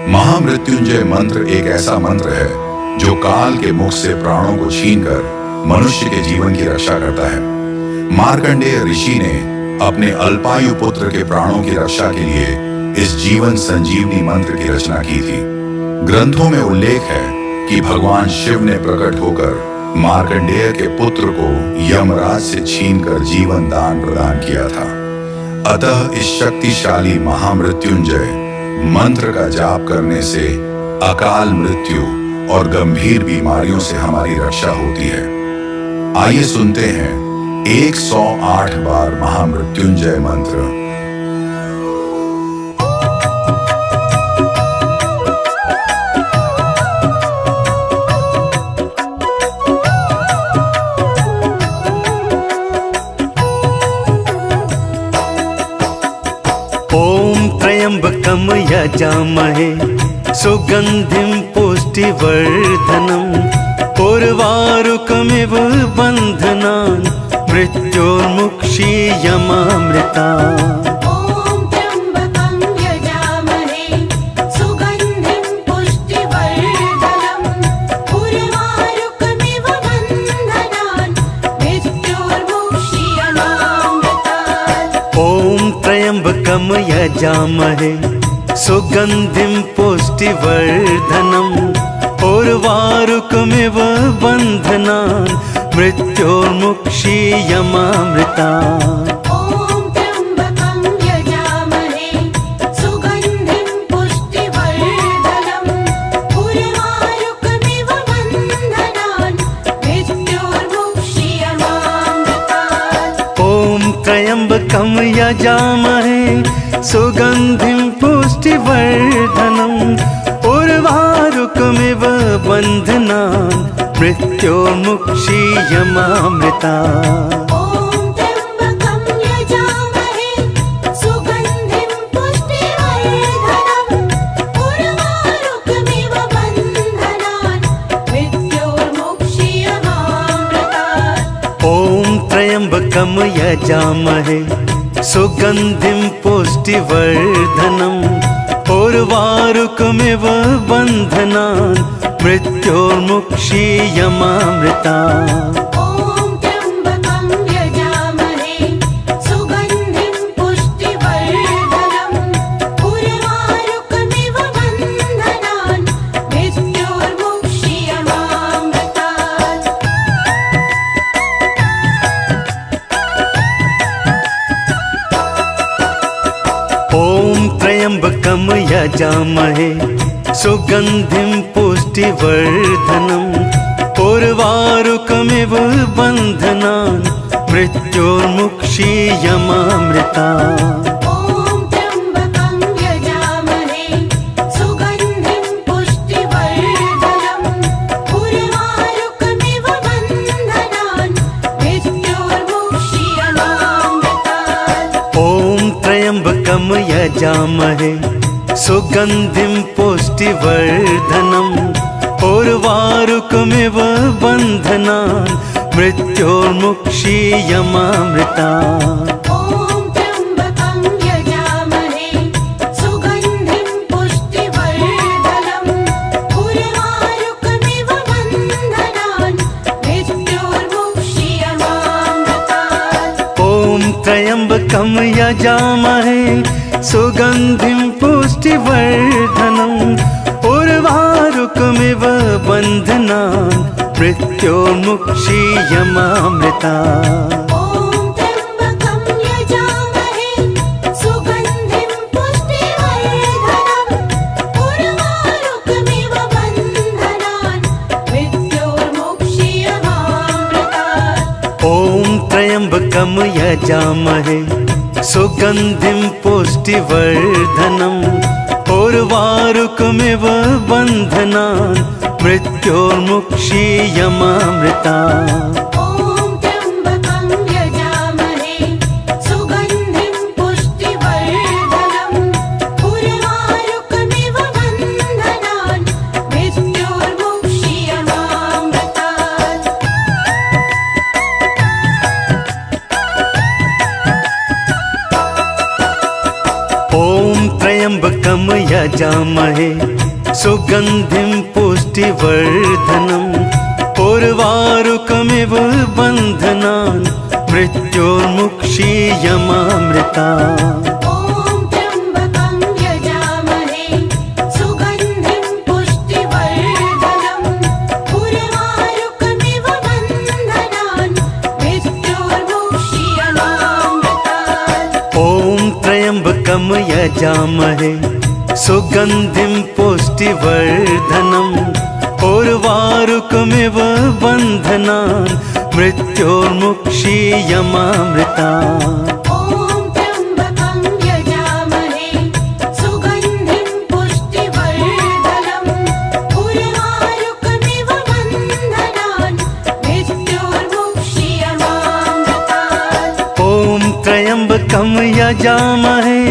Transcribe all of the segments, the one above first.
महामृत्युंजय मंत्र एक ऐसा मंत्र है जो काल के मुख से प्राणों को छीनकर मनुष्य के जीवन की रक्षा करता है। मार्कंडेय ऋषि ने अपने अल्पायु पुत्र के प्राणों की रक्षा के लिए इस जीवन संजीवनी मंत्र की रचना की थी। ग्रंथों में उल्लेख है कि भगवान शिव ने प्रकट होकर मार्कंडेय के पुत्र को यमराज से छीनकर जीवन दान प्रदान किया था। अतः इस शक्तिशाली महामृत्युंजय मंत्र का जाप करने से अकाल मृत्यु और गंभीर बीमारियों से हमारी रक्षा होती है। आइए सुनते हैं 108 बार महामृत्युंजय मंत्र। त्र्यंबकं यजामहे सुगंधिं पुष्टिवर्धनम् उर्वारुकमिव बन्धनान् मृत्योर्मुक्षीयमामृतात्। त्र्यंबकं यजामहे सुगंधिं पुष्टिवर्धनम् उर्वारुकमिव बन्धनान् मृत्योर्मुक्षीयमामृतात्। त्र्यंबकं यजामहे सुगंधिं पुष्टिवर्धनम् उर्वारुकमिव बन्धनान् मृत्योर्मुक्षीयमामृतात्। त्र्यंबकं यजामहे सुगंधिं पुष्टिवर्धनम् उर्वारुकमिव बन्धनान् मृत्योर्मुक्षीयमामृतात्। त्र्यंबकं यजामहे सुगंधिं पुष्टिवर्धनम् उर्वारुकमिव बन्धनान् मृत्योर्मुक्षीयमामृतात्। त्र्यंबकं यजामहे सुगंधिं पुष्टिवर्धनम् उर्वारुकमिव बन्धनान् मृत्योर्मुक्षीयमामृतात्। त्र्यंबकं यजामहे सुगंधिं पुष्टिवर्धनम् उर्वारुकमिव बन्धनान् मृत्योर्मुक्षीयमामृतात्। त्र्यंबकं यजामहे सुगंधिं पुष्टिवर्धनम् उर्वारुकमिव बन्धनान् मृत्योर्मुक्षीयमामृतात्। त्र्यंबकं यजामहे सुगन्धिं पुष्टिवर्धनम् उर्वारुकमिव बन्धनान् मृत्योर्मुक्षीयमामृता। ॐ त्र्यम्बकं यजामहे सुगन्धिं पुष्टिवर्धनम् उर्वारुकमिव बन्धनान् मृत्योर्मुक्षीयमामृतात्। ॐ त्र्यम्बकं यजामहे सुगन्धिं पुष्टिवर्धनम् उर्वारुकमिव बन्धनान् मृत्योर्मुक्षीयमामृता। ॐ त्र्यम्बकं यजामहे सुगन्धिं पुष्टिवर्धनम् उर्वारुकमिव बन्धनान् मृत्योर्मुक्षीयमामृतात्। ॐ त्र्यम्बकं यजामहे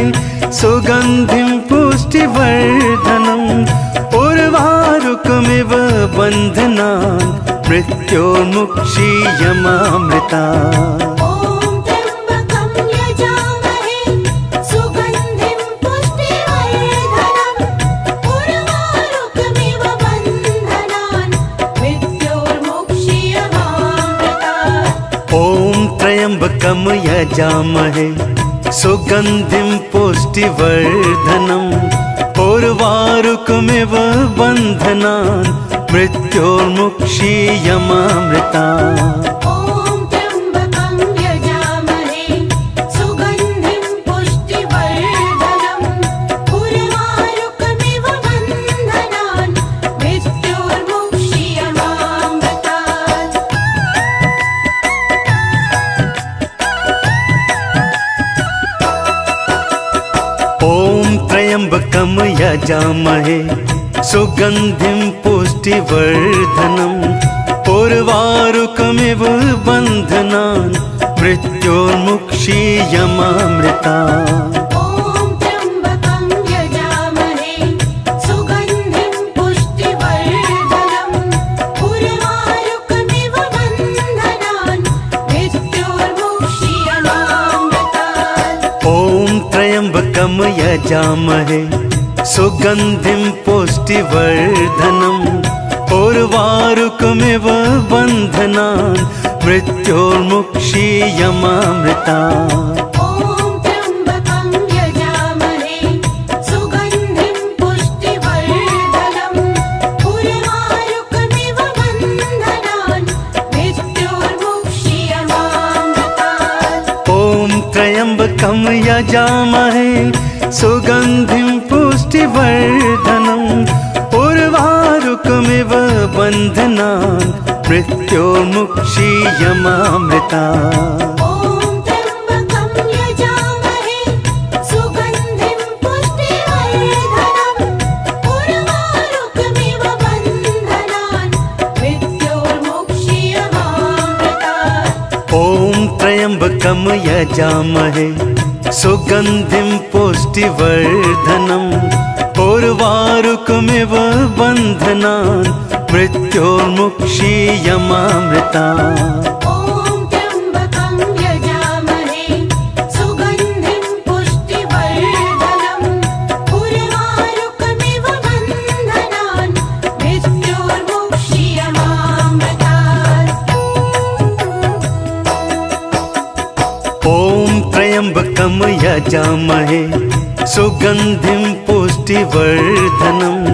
सुगन्धिं पुष्टिवर्धनम् उर्वारुकमिव बन्धनान् मृत्योर्मुक्षीयमामृता। ॐ त्र्यम्बकं यजामहे सुगन्धिं पुष्टिवर्धनम् उर्वारुकमिव बन्धनान् मृत्योर्मुक्षीयमामृतात्। ॐ त्र्यम्बकं यजामहे सुगन्धिं पुष्टिवर्धनम् उर्वारुकमिव बन्धनान् मृत्योर्मुक्षीयमामृता। ॐ त्र्यम्बकं यजामहे सुगन्धिं पुष्टिवर्धनम् उर्वारुकमिव बन्धनान् मृत्योर्मुक्षीयमामृतात्। ॐ त्र्यम्बकं यजामहे सुगन्धिं पुष्टिवर्धनम् उर्वारुकमिव बन्धनान् मृत्योर्मुक्षीयमामृता। ॐ त्र्यम्बकं यजामहे सुगन्धिं पुष्टिवर्धनम् उर्वारुकमिव बन्धनान् मृत्योर्मुक्षीयमामृतात्। ॐ त्र्यम्बकं यजामहे सुगन्धिं पुष्टिवर्धनम् उर्वारुकमिव बन्धनान् मृत्योर्मुक्षीयमामृता। ॐ त्र्यम्बकं यजामहे सुगन्धिं पुष्टिवर्धनम् उर्वारुकमिव बन्धनान् मृत्योर्मुक्षीयमामृतात्। ॐ त्र्यम्बकं यजामहे सुगन्धिं पुष्टिवर्धनम् उर्वारुकमिव बन्धनान् मृत्योर्मुक्षीयमामृता। ॐ त्र्यम्बकं यजामहे सुगन्धिं पुष्टिवर्धनम् उर्वारुकमिव बन्धनान् मृत्योर्मुक्षीयमामृतात्। ॐ त्र्यम्बकं यजामहे सुगन्धिं पुष्टिवर्धनम् उर्वारुकमिव बन्धनान् मृत्योर्मुक्षीयमामृता। ॐ त्र्यम्बकं यजामहे सुगन्धिं पुष्टिवर्धनम् उर्वारुकमिव बन्धनान् मृत्योर्मुक्षीयमामृतात्। ॐ त्र्यम्बकं यजामहे सुगन्धिं पुष्टिवर्धनम्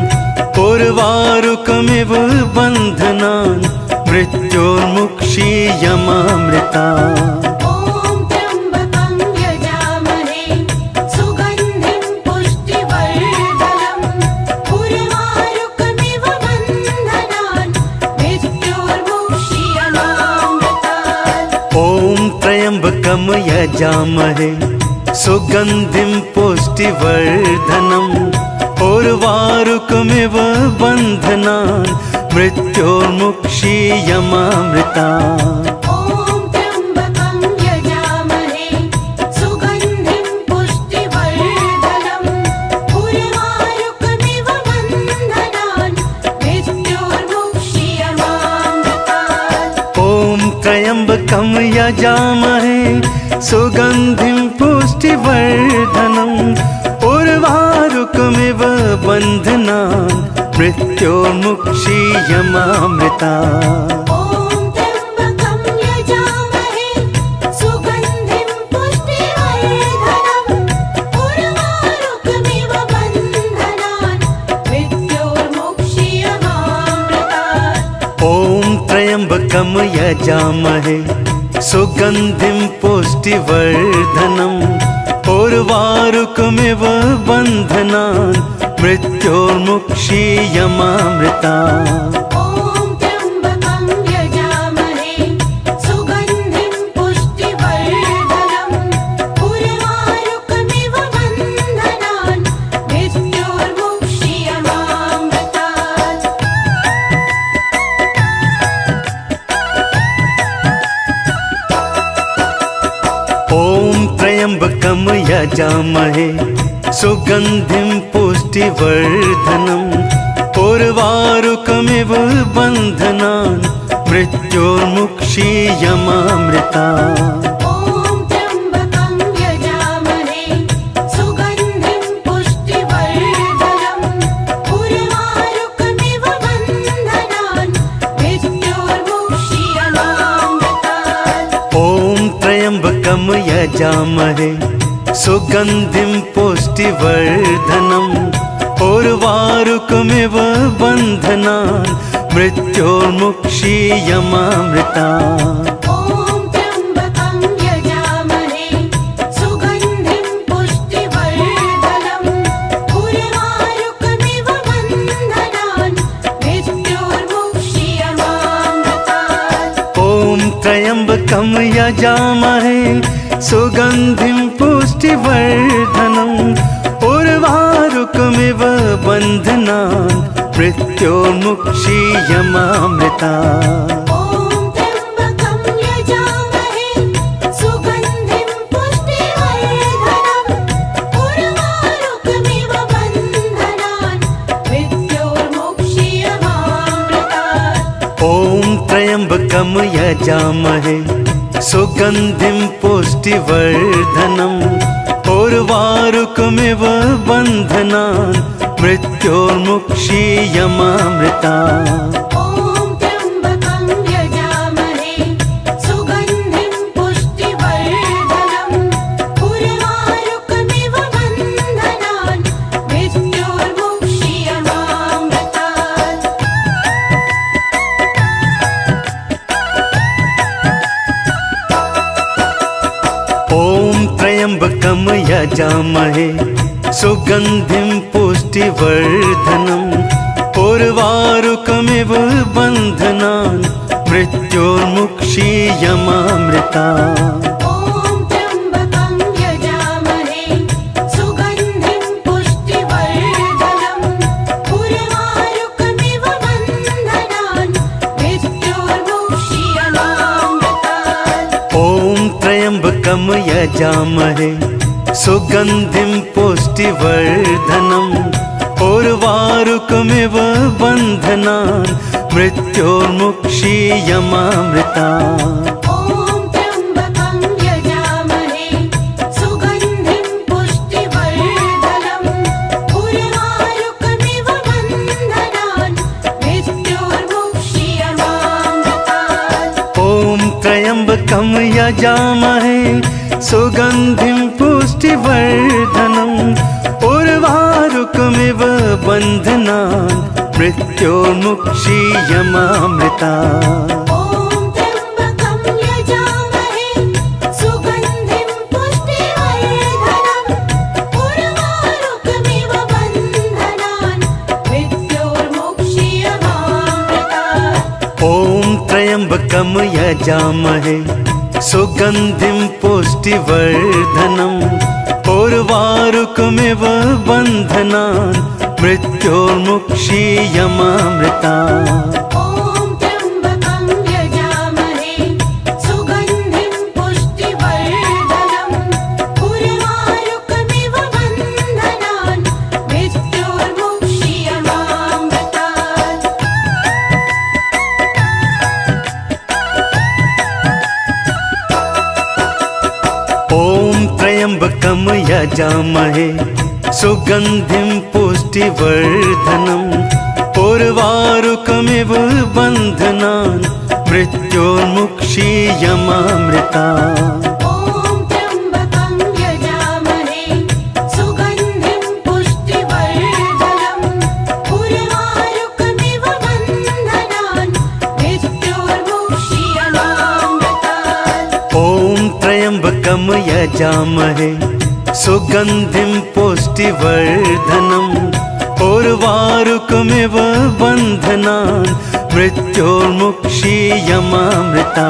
उर्वारुकमिव बन्धनान् मृत्योर्मुक्षीयमामृता। ॐ त्र्यम्बकं यजामहे सुगन्धिं पुष्टिवर्धनम् उर्वारुकमिव बन्धनान् मृत्योर्मुक्षीयमामृतात्। ॐ त्र्यम्बकं यजामहे सुगन्धिं पुष्टिवर्धनम् उर्वारुकमिव बन्धनान् मृत्योर्मुक्षीयमामृता। ॐ त्र्यम्बकं यजामहे सुगन्धिं पुष्टिवर्धनम् उर्वारुकमिव बन्धनान् मृत्योर्मुक्षीयमामृतात्। ॐ त्र्यम्बकं यजामहे सुगन्धिं पुष्टिवर्धनम् उर्वारुकमिव बन्धनान् मृत्योर्मुक्षीयमामृता। ॐ त्र्यम्बकं यजामहे सुगन्धिं पुष्टिवर्धनम् उर्वारुकमिव बन्धनान् मृत्योर्मुक्षीयमामृतात्। ॐ त्र्यम्बकं यजामहे सुगन्धिं पुष्टिवर्धनम् उर्वारुकमिव बन्धनान् मृत्योर्मुक्षीयमामृता। ॐ त्र्यम्बकं यजामहे सुगन्धिं पुष्टिवर्धनम् उर्वारुकमिव बन्धनान् मृत्योर्मुक्षीयमामृतात्। ॐ त्र्यम्बकं यजामहे सुगन्धिं पुष्टिवर्धनम् उर्वारुकमिव बन्धनान् मृत्योर्मुक्षीयमामृता। ॐ त्र्यम्बकं यजामहे सुगन्धिं पुष्टिवर्धनम् उर्वारुकमिव बन्धनान् मृत्योर्मुक्षीयमामृतात्। ॐ त्र्यम्बकं यजामहे सुगन्धिं पुष्टिवर्धनम् उर्वारुकमिव बन्धनान् मृत्योर्मुक्षीयमामृता। ॐ त्र्यम्बकं यजामहे सुगन्धिं पुष्टिवर्धनम् उर्वारुकमिव बन्धनान् मृत्योर्मुक्षीयमामृतात्। ॐ त्र्यम्बकं यजामहे सुगन्धिं पुष्टिवर्धनम् उर्वारुकमिव बन्धनान् मृत्योर्मुक्षीयमामृता। ॐ त्र्यम्बकं यजामहे सुगन्धिं पुष्टिवर्धनम् उर्वारुकमिव बन्धनान् मृत्योर्मुक्षीयमामृतात्। ॐ त्र्यम्बकं यजामहे सुगन्धिं पुष्टिवर्धनम् उर्वारुकमिव बन्धनान् मृत्योर्मुक्षीयमामृता। ॐ त्र्यम्बकं यजामहे सुगन्धिं पुष्टिवर्धनम् उर्वारुकमिव बन्धनान् मृत्योर्मुक्षीयमामृतात्। ॐ त्र्यम्बकं यजामहे सुगन्धिं पुष्टिवर्धनम् उर्वारुकमिव बन्धनान् मृत्योर्मुक्षीयमामृता। ॐ त्र्यम्बकं यजामहे सुगन्धिं पुष्टिवर्धनम् उर्वारुकमिव बन्धनान् मृत्योर्मुक्षीयमामृतात्। ॐ त्र्यम्बकं यजामहे सुगन्धिं पुष्टिवर्धनम् उर्वारुकमिव बन्धनान् मृत्योर्मुक्षीयमामृता। ॐ त्र्यम्बकं यजामहे सुगन्धिं पुष्टिवर्धनम् उर्वारुकमिव बन्धनान् मृत्योर्मुक्षीयमामृतात्। ॐ त्र्यम्बकं यजामहे सुगन्धिं पुष्टिवर्धनम् उर्वारुकमिव बन्धनान् मृत्योर्मुक्षीयमामृता। ॐ त्र्यम्बकं यजामहे सुगन्धिं पुष्टिवर्धनम् उर्वारुकमिव बन्धनान् मृत्योर्मुक्षीयमामृतात्। ॐ त्र्यम्बकं यजामहे सुगन्धिं पुष्टिवर्धनम् उर्वारुकमिव बन्धनान् मृत्योर्मुक्षीयमामृता। ॐ त्र्यम्बकं यजामहे सुगन्धिं पुष्टिवर्धनम् उर्वारुकमिव बन्धनान् मृत्योर्मुक्षीयमामृतात्। त्र्यम्बकं यजामहे सुगन्धिं पुष्टिवर्धनम् उर्वारुकमिव बन्धनान् मृत्योर्मुक्षीयमामृता ॐ त्र्यम्बकं यजामहे सुगन्धिं पुष्टिवर्धनम् उर्वारुकमिव बन्धनान् मृत्योर्मुक्षीयमामृतात् ॐ त्र्यम्बकं यजामहे सुगन्धिं पुष्टिवर्धनम् उर्वारुकमिव बन्धनान् मृत्योर्मुक्षीयमामृता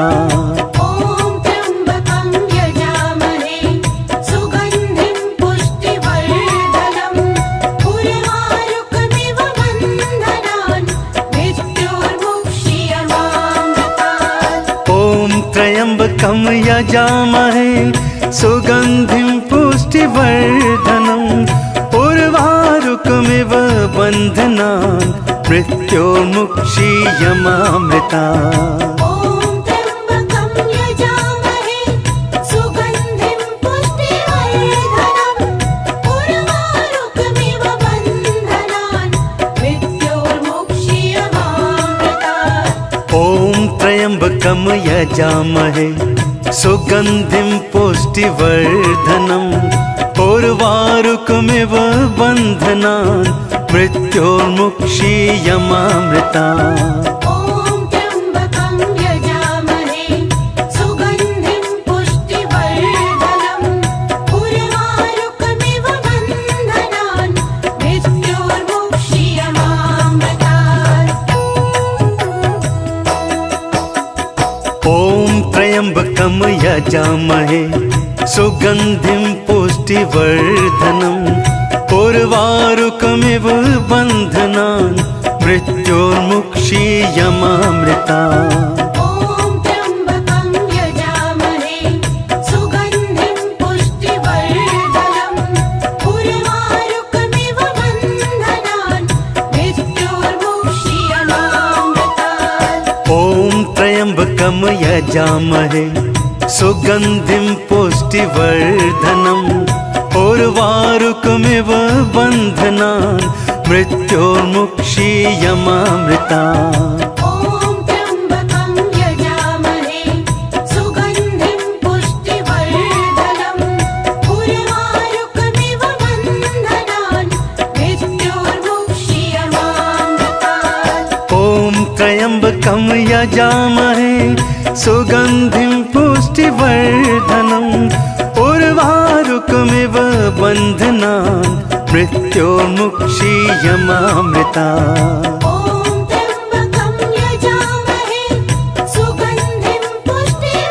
ॐ त्र्यम्बकं यजामहे सुगन्धिं पुष्टिवर्धनम् उर्वारुकमिव बन्धनान् मृत्योर्मुक्षीयमामृतात् ॐ त्र्यम्बकं यजामहे सुगन्धिं पुष्टिवर्धनम् उर्वारुकमिव बन्धनान् मृत्योर्मुक्षीयमामृता ॐ त्र्यम्बकं यजामहे सुगन्धिं पुष्टिवर्धनम् उर्वारुकमिव बन्धनान् मृत्योर्मुक्षीयमामृतात् ॐ त्र्यम्बकं यजामहे सुगन्धिं पुष्टिवर्धनम् उर्वारुकमिव बन्धनान् मृत्योर्मुक्षीयमामृता ॐ त्र्यम्बकं यजामहे सुगन्धिं पुष्टिवर्धनम् उर्वारुकमिव बन्धनान् मृत्योर्मुक्षीयमामृतात् ॐ त्र्यम्बकं यजामहे सुगन्धिं पुष्टिवर्धनम् उर्वारुकमिव बन्धनान् मृत्योर्मुक्षीयमामृता ॐ त्र्यम्बकं यजामहे सुगन्धिं पुष्टिवर्धनम् उर्वारुकमिव बन्धनान् मृत्योर्मुक्षीयमामृतात् ॐ त्र्यम्बकं यजामहे सुगन्धिं पुष्टिवर्धनम् उर्वारुकमिव बन्धनान् मृत्योर्मुक्षीयमामृता ॐ त्र्यम्बकं यजामहे सुगन्धिं पुष्टिवर्धनम् उर्वारुकमिव बन्धनान् मृत्योर्मुक्षीयमामृतात् ॐ त्र्यम्बकं यजामहे सुगन्धिं पुष्टिवर्धनम्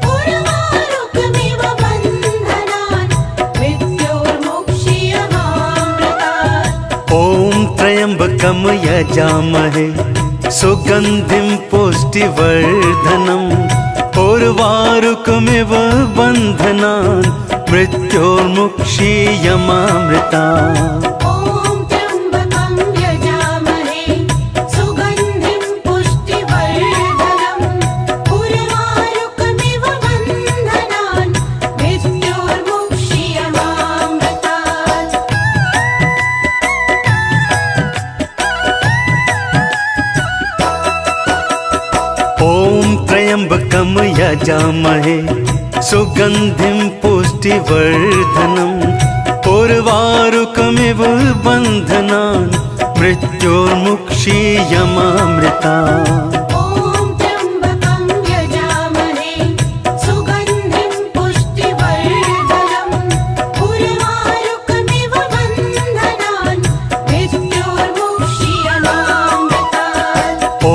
उर्वारुकमिव बन्धनान् मृत्योर्मुक्षीयमामृता ॐ त्र्यम्बकं यजामहे सुगन्धिं पुष्टिवर्धनम् उर्वारुकमिव बन्धनान् मृत्योर्मुक्षीयमामृतात् ॐ त्र्यम्बकं यजामहे सुगन्धिं पुष्टिवर्धनम् उर्वारुकमिव बन्धनान् मृत्योर्मुक्षीयमामृता ॐ त्र्यम्बकं यजामहे सुगन्धिं पुष्टिवर्धनम् उर्वारुकमिव बन्धनान् मृत्योर्मुक्षीयमामृतात् ॐ त्र्यम्बकं यजामहे सुगन्धिं पुष्टिवर्धनम् उर्वारुकमिव बन्धनान् मृत्योर्मुक्षीयमामृता ॐ त्र्यम्बकं यजामहे सुगन्धिं पुष्टिवर्धनम् उर्वारुकमिव बन्धनान् मृत्योर्मुक्षीयमामृतात् ॐ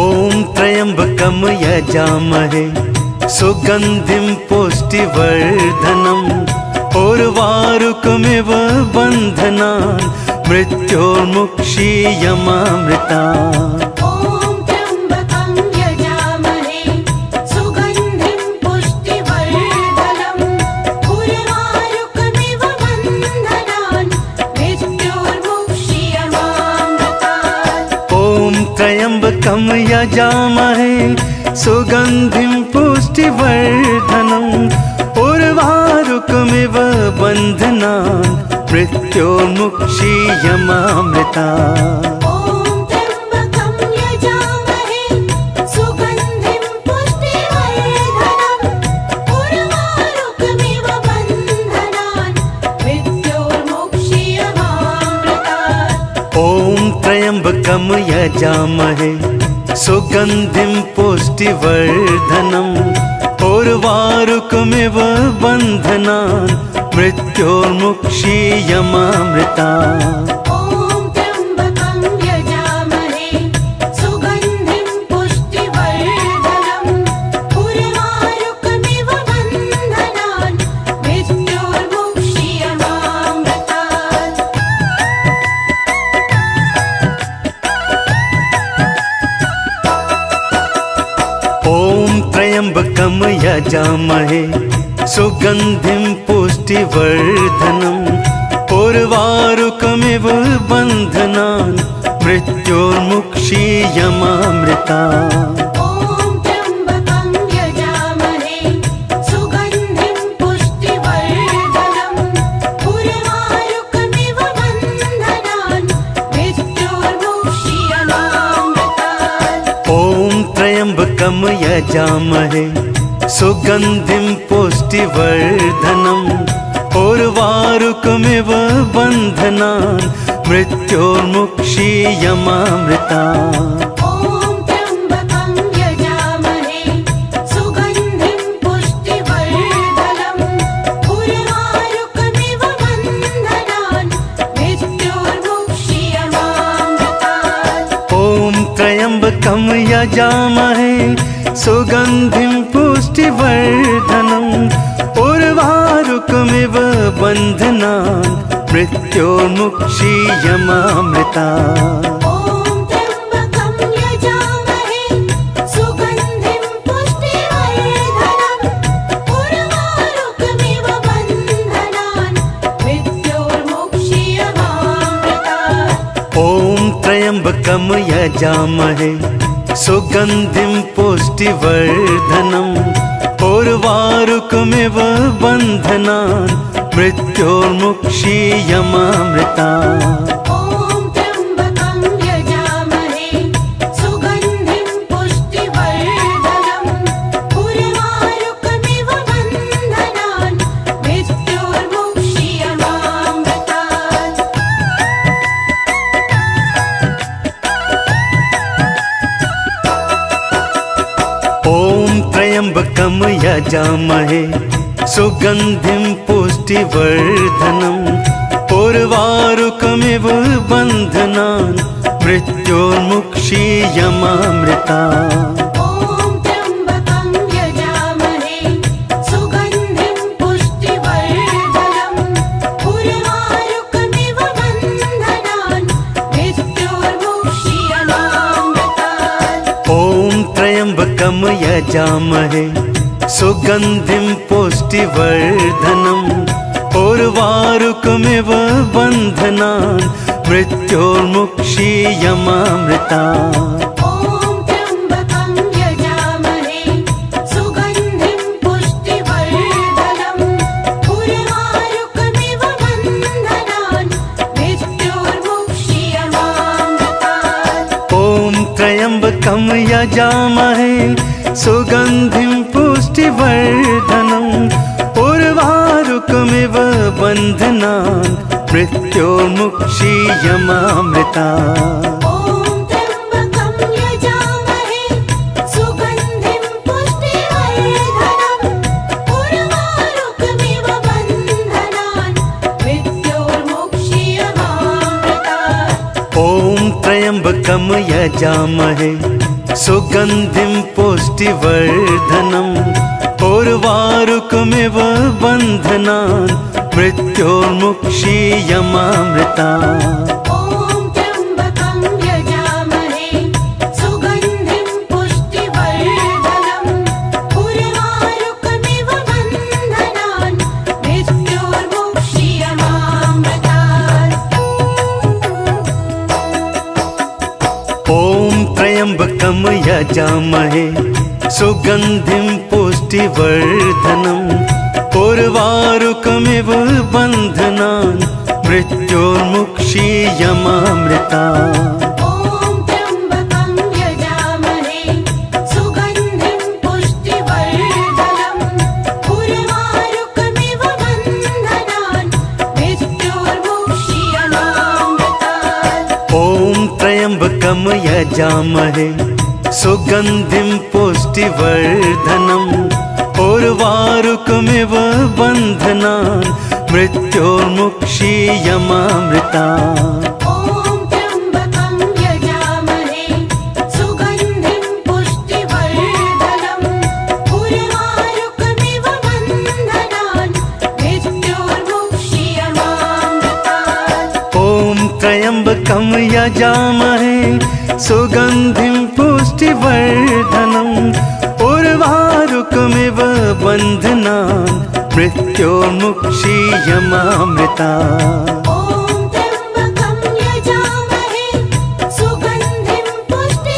त्र्यम्बकं यजामहे सुगन्धिं पुष्टिवर्धनम् उर्वारुकमिव बन्धनान् मृत्योर्मुक्षीयमामृता ॐ त्र्यम्बकं यजामहे सुगन्धिं पुष्टिवर्धनम् उर्वारुकमिव बन्धनान् मृत्योर्मुक्षीयमामृतात् ॐ त्र्यम्बकं यजामहे सुगन्धिं पुष्टिवर्धनम् उर्वारुकमिव बन्धनान् मृत्योर्मुक्षीयमामृता ॐ त्र्यम्बकं यजामहे सुगन्धिं पुष्टिवर्धनम् उर्वारुकमिव बन्धनान् मृत्योर्मुक्षीयमामृतात्। ॐ त्र्यम्बकं यजामहे सुगन्धिं पुष्टिवर्धनम् उर्वारुकमिव बन्धनान् मृत्योर्मुक्षीयमामृतात्। ॐ त्र्यम्बकं यजामहे सुगन्धिं पुष्टिवर्धनम् उर्वारुकमिव बन्धनान् मृत्योर्मुक्षीयमामृतात्। ॐ त्र्यम्बकं यजामहे सुगन्धिं पुष्टिवर्धनम् उर्वारुकमिव बन्धनान् मृत्योर्मुक्षीयमामृतात्। ॐ त्र्यम्बकं यजामहे सुगन्धिं पुष्टिवर्धनम् उर्वारुकमिव बन्धनान् मृत्योर्मुक्षीयमामृतात्। ॐ त्र्यम्बकं यजामहे सुगन्धिं पुष्टिवर्धनम् उर्वारुकमिव बन्धनान् मृत्योर्मुक्षीयमामृतात्। ॐ त्र्यम्बकं यजामहे सुगन्धिं पुष्टिवर्धनम् उर्वारुकमिव बन्धनान् मृत्योर्मुक्षीयमामृतात्। ॐ त्र्यम्बकं यजामहे सुगन्धिं पुष्टिवर्धनम् उर्वारुकमिव बन्धनान् मृत्योर्मुक्षीयमामृतात्। ॐ त्र्यम्बकं यजामहे सुगन्धिं पुष्टिवर्धनम् उर्वारुकमिव बन्धनान् मृत्योर्मुक्षीयमामृतात्। ॐ त्र्यम्बकं यजामहे सुगन्धिं पुष्टिवर्धनम् उर्वारुकमिव बन्धनान् मृत्योर्मुक्षीयमामृतात्। ॐ त्र्यम्बकं यजामहे सुगन्धिं पुष्टिवर्धनम् उर्वारुकमिव बन्धनान् मृत्योर्मुक्षीयमामृतात्। ॐ त्र्यम्बकं यजामहे सुगन्धिं पुष्टिवर्धनम् उर्वारुकमिव बन्धनान् मृत्योर्मुक्षीयमामृतात्। ॐ त्र्यम्बकं यजामहे सुगन्धिं पुष्टिवर्धनम् उर्वारुकमिव बन्धनान् मृत्योर्मुक्षीयमामृतात्। ॐ त्र्यम्बकं यजामहे सुगन्धिं पुष्टिवर्धनम् उर्वारुकमिव बन्धनान् मृत्योर्मुक्षीयमामृतात्। ॐ त्र्यम्बकं यजामहे सुगन्धिं पुष्टिवर्धनम् उर्वारुकमिव बन्धनान् मृत्योर्मुक्षीयमामृतात्। ॐ त्र्यम्बकं यजामहे सुगन्धिं पुष्टिवर्धनम् उर्वारुकमिव बन्धनान् मृत्योर्मुक्षीयमामृतात्। ॐ त्र्यम्बकं यजामहे सुगन्धिं पुष्टिवर्धनम् उर्वारुकमिव बन्धनान् मृत्योर्मुक्षीयमामृतात्। ॐ त्र्यम्बकं यजामहे सुगन्धिं पुष्टिवर्धनम् उर्वारुकमिव बन्धनान् मृत्योर्मुक्षीयमामृतात्। ॐ त्र्यम्बकं यजामहे सुगन्धिं पुष्टिवर्धनम् उर्वारुकमिव बन्धनान् मृत्योर्मुक्षीयमामृतात्। ॐ त्र्यम्बकं यजामहे सुगन्धिं पुष्टिवर्धनम् उर्वारुकमिव बन्धनान् मृत्योर्मुक्षीयमामृतात्। ॐ त्र्यम्बकं यजामहे सुगन्धिं पुष्टिवर्धनम् उर्वारुकमिव बन्धनान् मृत्योर्मुक्षीयमामृतात् ॐ त्र्यम्बकं यजामहे सुगन्धिं पुष्टिवर्धनम् उर्वारुकमिव बन्धनान् मृत्योर्मुक्षीयमामृतात् ॐ त्र्यम्बकं यजामहे सुगन्धिं पुष्टिवर्धनम् उर्वारुकमिव बन्धनान् मृत्योर्मुक्षीयमामृतात् ॐ त्र्यम्बकं यजामहे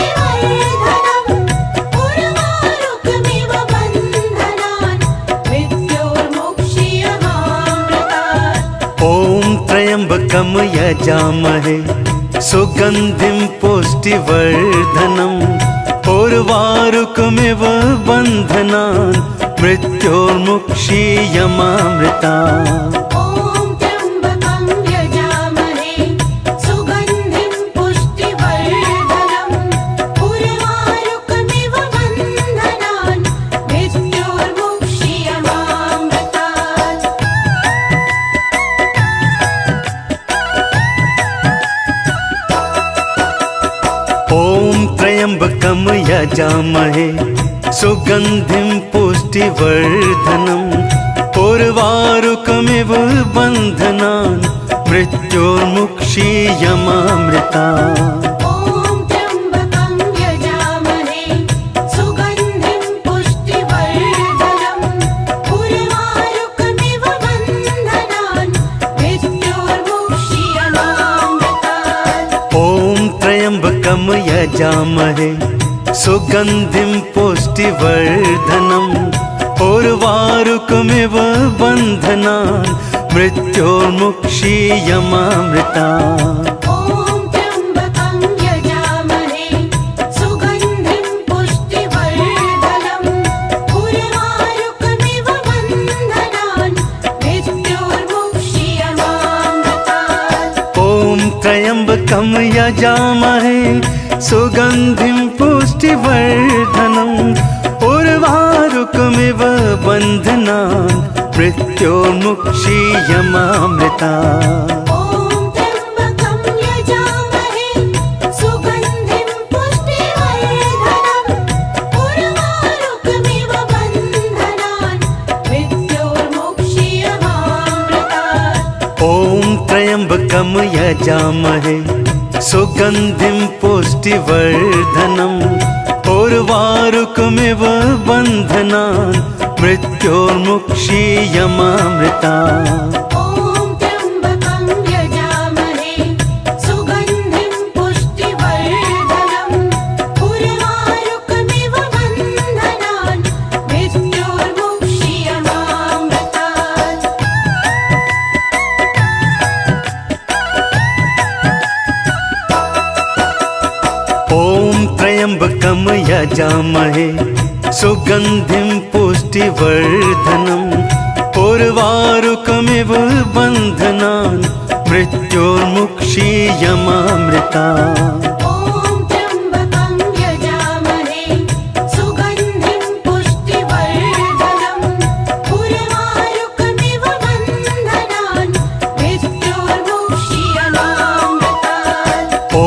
सुगन्धिं पुष्टिवर्धनम् उर्वारुकमिव बन्धनान् मृत्योर्मुक्षीयमामृतात् ॐ त्र्यम्बकं यजामहे सुगन्धिं पुष्टिवर्धनम् उर्वारुकमिव बन्धनान् मृत्योर्मुक्षीयमामृतात् ॐ त्र्यम्बकं यजामहे सुगन्धिं पुष्टिवर्धनम् उर्वारुकमिव बन्धनान् मृत्योर्मुक्षीयमामृतात् ॐ त्र्यम्बकं यजामहे सुगन्धिं पुष्टिवर्धनम् उर्वारुकमिव बन्धनान् मृत्योर्मुक्षीयमामृतात् ॐ त्र्यम्बकं यजामहे सुगन्धिं पुष्टिवर्धनम् उर्वारुकमिव बन्धनान् मृत्योर्मुक्षीयमामृतात् ॐ त्र्यम्बकं यजामहे सुगन्धिं पुष्टिवर्धनम् उर्वारुकमिव बन्धनान् मृत्योर्मुक्षीयमामृतात् ॐ त्र्यम्बकं यजामहे सुगन्धिं पुष्टिवर्धनम् उर्वारुकमिव बन्धनान् मृत्योर्मुक्षीयमामृतात् ॐ त्र्यम्बकं यजामहे सुगन्धिं पुष्टिवर्धनम् उर्वारुकमिव बन्धनान् मृत्योर्मुक्षीयमामृतात् ॐ त्र्यम्बकं यजामहे सुगन्धिं पुष्टिवर्धनम् उर्वारुकमिव बन्धनान् मृत्योर्मुक्षीयमामृतात् ॐ त्र्यम्बकं यजामहे सुगन्धिं पुष्टिवर्धनम् उर्वारुकमिव बन्धनान् मृत्योर्मुक्षीयमामृतात् ॐ त्र्यम्बकं यजामहे सुगन्धिं पुष्टिवर्धनम् उर्वारुकमिव बन्धनान् मृत्योर्मुक्षीयमामृतात् ॐ त्र्यम्बकं यजामहे सुगन्धिं पुष्टिवर्धनम् उर्वारुकमिव बन्धनान् मृत्योर्मुक्षीयमामृतात् ॐ त्र्यम्बकं यजामहे सुगन्धिं पुष्टिवर्धनम् उर्वारुकमिव बन्धनान् मृत्योर्मुक्षीयमामृतात् ॐ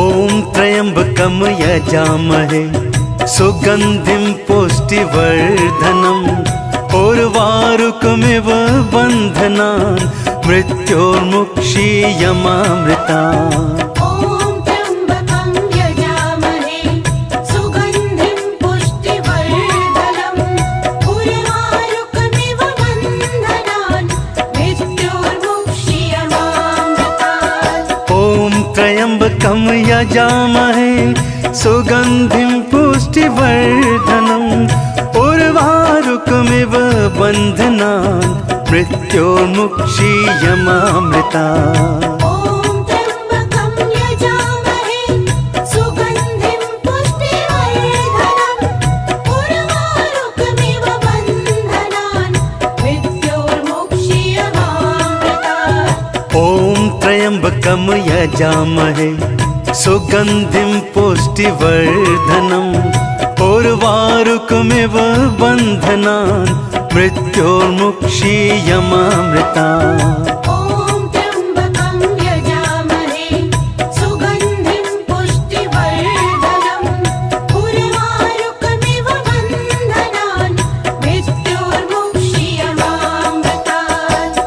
त्र्यम्बकं यजामहे सुगन्धिं पुष्टिवर्धनम् उर्वारुकमिव बन्धनान् मृत्योर्मुक्षीयमामृतात् ॐ त्र्यम्बकं यजामहे सुगन्धिं पुष्टिवर्धनम् उर्वारुकमिव बन्धनान् मृत्योर्मुक्षीयमामृतात् ॐ त्र्यम्बकं यजामहे सुगन्धिं पुष्टिवर्धनम् उर्वारुकमिव बन्धनान् मृत्योर्मुक्षीयमामृतात् ॐ त्र्यम्बकं यजामहे सुगन्धिं पुष्टिवर्धनम् उर्वारुकमिव बन्धनान् मृत्योर्मुक्षीयमामृतात् ॐ त्र्यम्बकं यजामहे सुगन्धिं पुष्टिवर्धनम् उर्वारुकमिव बन्धनान् मृत्योर्मुक्षीयमामृता ॐ त्र्यम्बकं यजामहे सुगन्धिं पुष्टिवर्धनम् उर्वारुकमिव बन्धनान् मृत्योर्मुक्षीयमामृतात्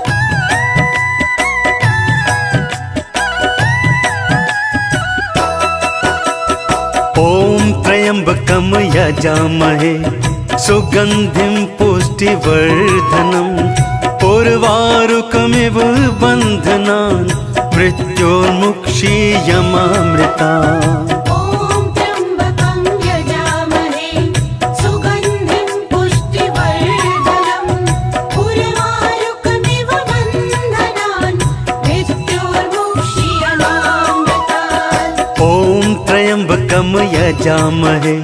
ॐ त्र्यम्बकं यजामहे सुगन्धिं पुष्टिवर्धनम् उर्वारुकमिव बन्धनान् मृत्योर्मुक्षीयमामृता ॐ त्र्यम्बकं यजामहे सुगन्धिं पुष्टिवर्धनम् उर्वारुकमिव बन्धनान् मृत्योर्मुक्षीयमामृतात् ॐ त्र्यम्बकं यजामहे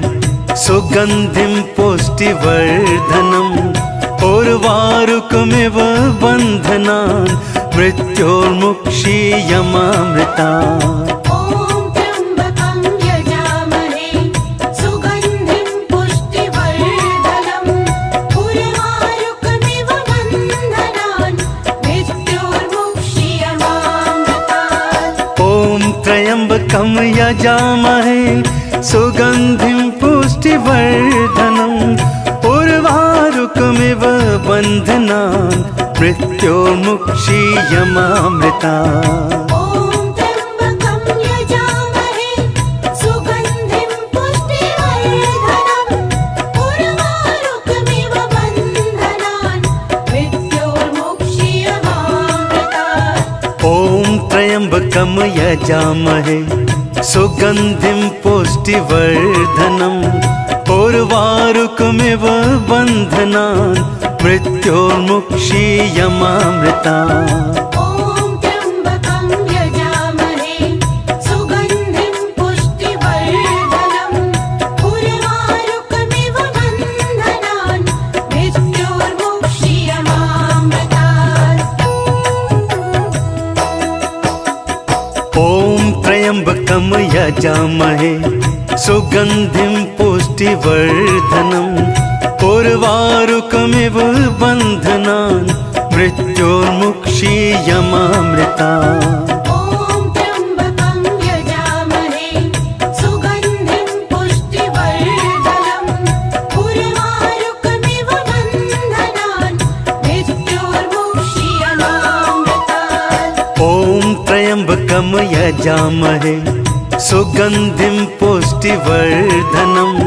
सुगन्धिं पुष्टिवर्धनम् उर्वारुकमिव बन्धनान् मृत्योर्मुक्षीयमामृता ॐ त्र्यम्बकं यजामहे सुगन्धिं पुष्टिवर्धनम् उर्वारुकमिव बन्धनान् मृत्योर्मुक्षीयमामृतात् ॐ त्र्यम्बकं यजामहे सुगन्धिं पुष्टिवर्धनम् उर्वारुकमिव बन्धनान् मृत्योर्मुक्षीयमामृता ॐ त्र्यम्बकं यजामहे सुगन्धिं पुष्टिवर्धनम् उर्वारुकमिव बन्धनान् मृत्योर्मुक्षीयमामृतात् ॐ त्र्यम्बकं यजामहे सुगन्धिं पुष्टिवर्धनम् उर्वारुकमिव बन्धनान् मृत्योर्मुक्षीयमामृता ॐ त्र्यम्बकं यजामहे सुगन्धिं पुष्टिवर्धनम् उर्वारुकमिव बन्धनान् मृत्योर्मुक्षीयमामृतात् ॐ त्र्यम्बकं यजामहे सुगन्धिं पुष्टिवर्धनम् उर्वारुकमिव बन्धनान् मृत्योर्मुक्षीयमामृता ॐ त्र्यम्बकं यजामहे सुगन्धिं पुष्टिवर्धनम्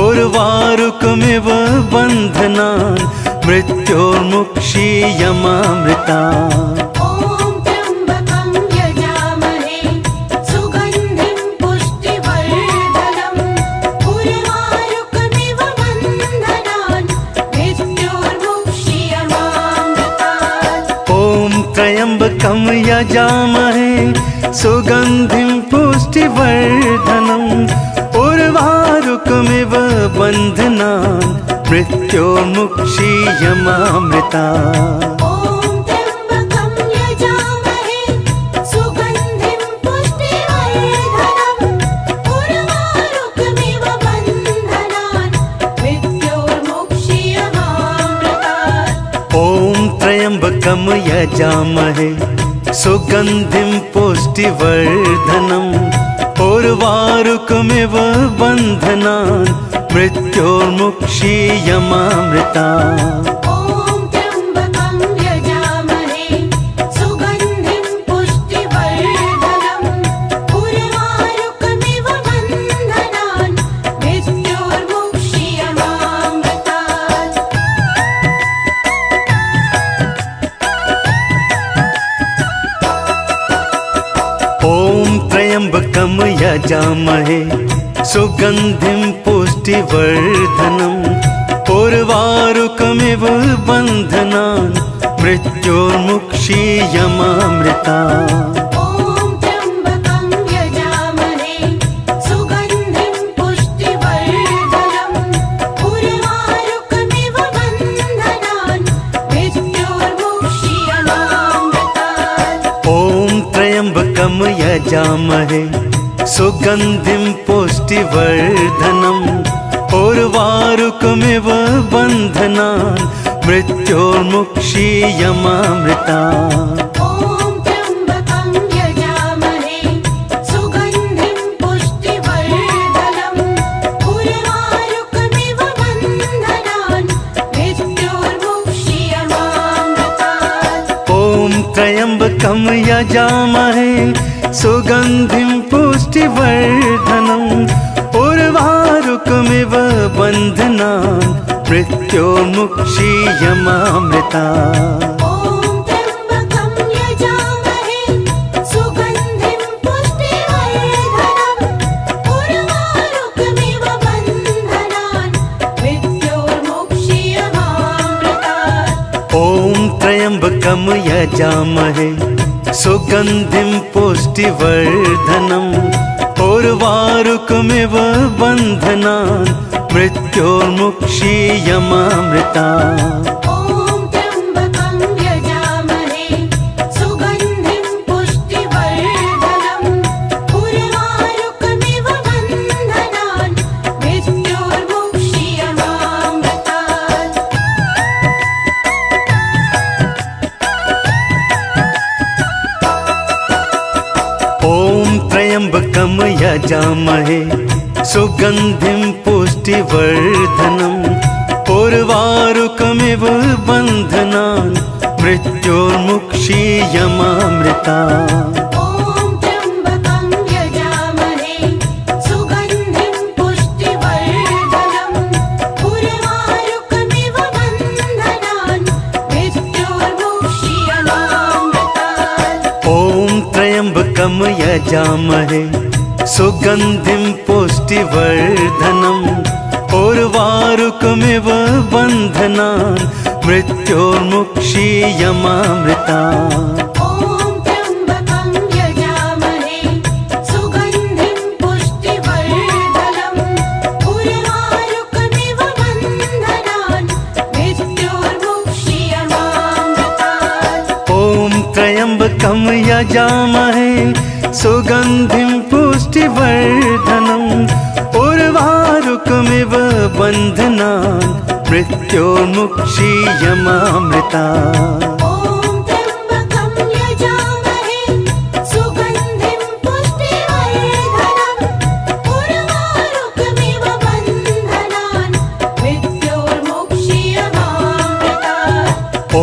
उर्वारुकमिव बन्धनान् मृत्योर्मुक्षीयमामृतात् ॐ त्र्यम्बकं यजामहे सुगन्धिं पुष्टिवर्धनम् उर्वारुकमिव बन्धनान् मृत्योर्मुक्षीयमामृता ॐ त्र्यम्बकं यजामहे सुगन्धिं पुष्टिवर्धनम् उर्वारुकमिव बन्धनान् मृत्योर्मुक्षीयमामृतात् ॐ त्र्यम्बकं यजामहे सुगन्धिं पुष्टिवर्धनम् उर्वारुकमिव बन्धनान् मृत्योर्मुक्षीयमामृता ॐ त्र्यम्बकं यजामहे सुगन्धिं पुष्टिवर्धनम् उर्वारुकमिव बन्धनान् मृत्योर्मुक्षीयमामृतात् ॐ त्र्यम्बकं यजामहे सुगन्धिं पुष्टिवर्धनम् उर्वारुकमिव बन्धनान् मृत्योर्मुक्षीयमामृता ॐ त्र्यम्बकं यजामहे सुगन्धिं पुष्टिवर्धनम् उर्वारुकमिव बन्धनान् मृत्योर्मुक्षीयमामृतात् ॐ त्र्यम्बकं यजामहे सुगन्धिं पुष्टिवर्धनम् उर्वारुकमिव बन्धनान् मृत्योर्मुक्षीयमामृता ॐ त्र्यम्बकं यजामहे सुगन्धिं पुष्टिवर्धनम् उर्वारुकमिव बन्धनान् मृत्योर्मुक्षीयमामृतात् ॐ त्र्यम्बकं यजामहे सुगन्धिं पुष्टिवर्धनम् उर्वारुकमिव बन्धनान् मृत्योर्मुक्षीयमामृता ॐ त्र्यम्बकं यजामहे सुगन्धिं पुष्टिवर्धनम् उर्वारुकमिव बन्धनान् मृत्योर्मुक्षीयमामृतात् ॐ त्र्यम्बकं यजामहे सुगन्धिं पुष्टिवर्धनम् उर्वारुकमिव बन्धनान् मृत्योर्मुक्षीयमामृता ॐ त्र्यम्बकं यजामहे सुगन्धिं पुष्टिवर्धनम् उर्वारुकमिव बन्धनान् मृत्योर्मुक्षीयमामृतात् ॐ त्र्यम्बकं यजामहे सुगन्धिं पुष्टिवर्धनम् उर्वारुकमिव बन्धनान् मृत्योर्मुक्षीयमामृता ॐ त्र्यम्बकं यजामहे सुगन्धिं पुष्टिवर्धनम् उर्वारुकमिव बन्धनान् मृत्योर्मुक्षीयमामृतात् ॐ त्र्यम्बकं यजामहे सुगन्धिं पुष्टिवर्धनम् उर्वारुकमिव बन्धनान् मृत्योर्मुक्षीयमामृता ॐ त्र्यम्बकं यजामहे सुगन्धिं पुष्टिवर्धनम् उर्वारुकमिव बन्धनान् मृत्योर्मुक्षीयमामृतात् ॐ त्र्यम्बकं यजामहे सुगन्धिं पुष्टिवर्धनम् उर्वारुकमिव बन्धनान् मृत्योर्मुक्षीयमामृता ॐ त्र्यम्बकं यजामहे सुगन्धिं पुष्टिवर्धनम् उर्वारुकमिव बन्धनान् मृत्योर्मुक्षीयमामृतात् ॐ त्र्यम्बकं यजामहे सुगन्धिं पुष्टिवर्धनम् उर्वारुकमिव बन्धनान् मृत्योर्मुक्षीयमामृता ॐ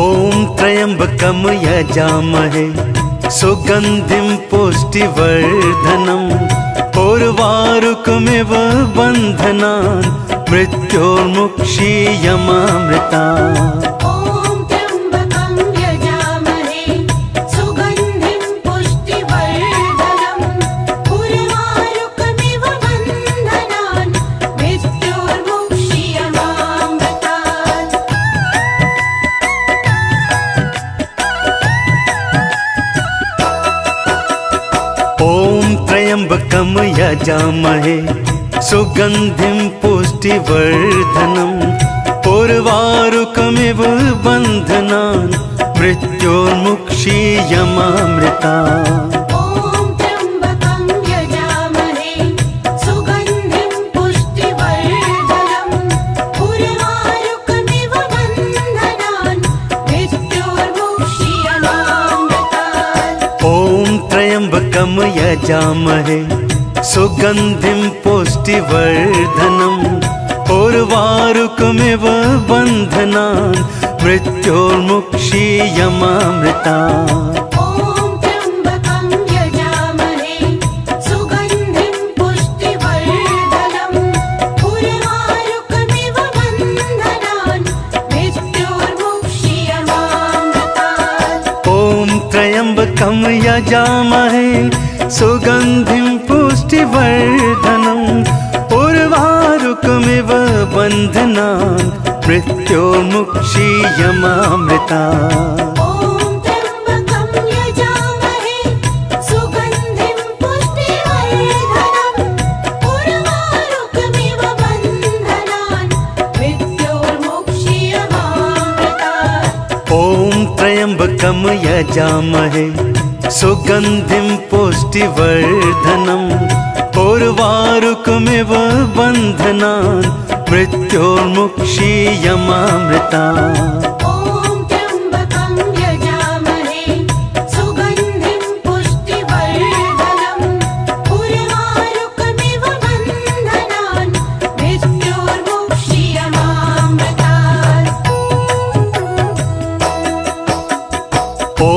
त्र्यम्बकं यजामहे सुगन्धिं पुष्टिवर्धनम् उर्वारुकमिव बन्धनान् मृत्योर्मुक्षीयमामृतात् ॐ त्र्यम्बकं यजामहे सुगन्धिं पुष्टिवर्धनम् उर्वारुकमिव बन्धनान् मृत्योर्मुक्षीयमामृता ॐ त्र्यम्बकं यजामहे सुगन्धिं पुष्टिवर्धनम् उर्वारुकमिव बन्धनान् मृत्योर्मुक्षीयमामृतात् ॐ त्र्यम्बकं यजामहे सुगन्धिं पुष्टिवर्धनम् उर्वारुकमिव बन्धनान् मृत्योर्मुक्षीयमामृता ॐ त्र्यम्बकं यजामहे सुगन्धिं पुष्टिवर्धनम् उर्वारुकमिव बन्धनान् मृत्योर्मुक्षीयमामृतात् ॐ त्र्यम्बकं यजामहे सुगन्धिं पुष्टिवर्धनम् उर्वारुकमिव बन्धनान् मृत्योर्मुक्षीयमामृता ॐ त्र्यम्बकं यजामहे सुगन्धिं पुष्टिवर्धनम् उर्वारुकमिव बन्धनान् मृत्योर्मुक्षीयमामृतात् ॐ त्र्यम्बकं यजामहे सुगन्धिं पुष्टिवर्धनम् उर्वारुकमिव बन्धनान् मृत्योर्मुक्षीयमामृता ॐ त्र्यम्बकं यजामहे सुगन्धिं पुष्टिवर्धनम् उर्वारुकमिव बन्धनान् मृत्योर्मुक्षीयमामृतात् ॐ त्र्यम्बकं यजामहे सुगन्धिं पुष्टिवर्धनम् उर्वारुकमिव बन्धनान् मृत्योर्मुक्षीयमामृता ॐ त्र्यम्बकं यजामहे सुगन्धिं पुष्टिवर्धनम् उर्वारुकमिव बन्धनान् मृत्योर्मुक्षीयमामृतात् ॐ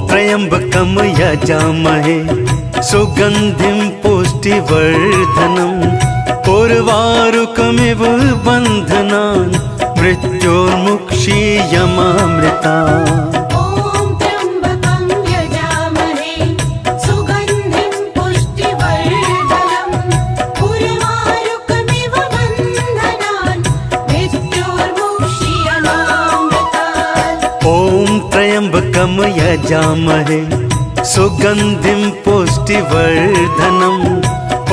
त्र्यम्बकं यजामहे सुगन्धिं पुष्टिवर्धनम् उर्वारुकमिव बन्धनान् मृत्योर्मुक्षीयमामृता ॐ त्र्यम्बकं यजामहे सुगन्धिं पुष्टिवर्धनम्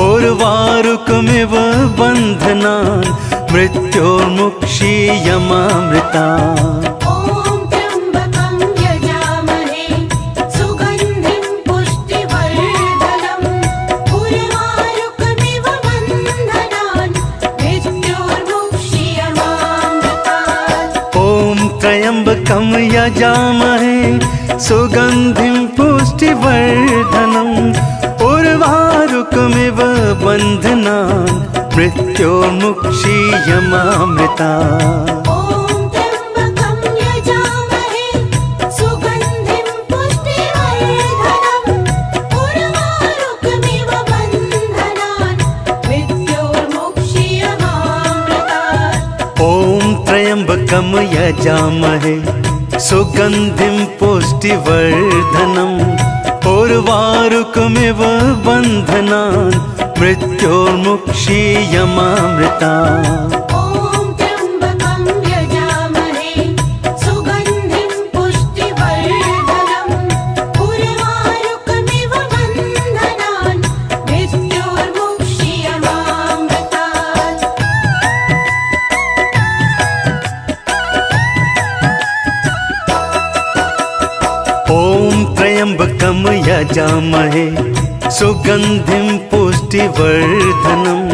उर्वारुकमिव बन्धनान् मृत्योर्मुक्षीयमामृतात् ॐ त्र्यम्बकं यजामहे सुगन्धिं पुष्टिवर्धनम् उर्वारुकमिव बन्धनान् मृत्योर्मुक्षीयमामृता ॐ त्र्यम्बकं यजामहे सुगन्धिं पुष्टिवर्धनम् उर्वारुकमिव बन्धनान् मृत्योर्मुक्षीयमामृतात् ॐ त्र्यम्बकं यजामहे सुगन्धिं पुष्टिवर्धनम् उर्वारुकमिव बन्धनान् मृत्योर्मुक्षीयमामृता ॐ त्र्यम्बकं यजामहे सुगन्धिं पुष्टिवर्धनम् उर्वारुकमिव बन्धनान् मृत्योर्मुक्षीयमामृतात् ॐ त्र्यम्बकं यजामहे सुगन्धिं पुष्टिवर्धनम् उर्वारुकमिव बन्धनान् मृत्योर्मुक्षीयमामृता ॐ त्र्यम्बकं यजामहे सुगन्धिं पुष्टिवर्धनम्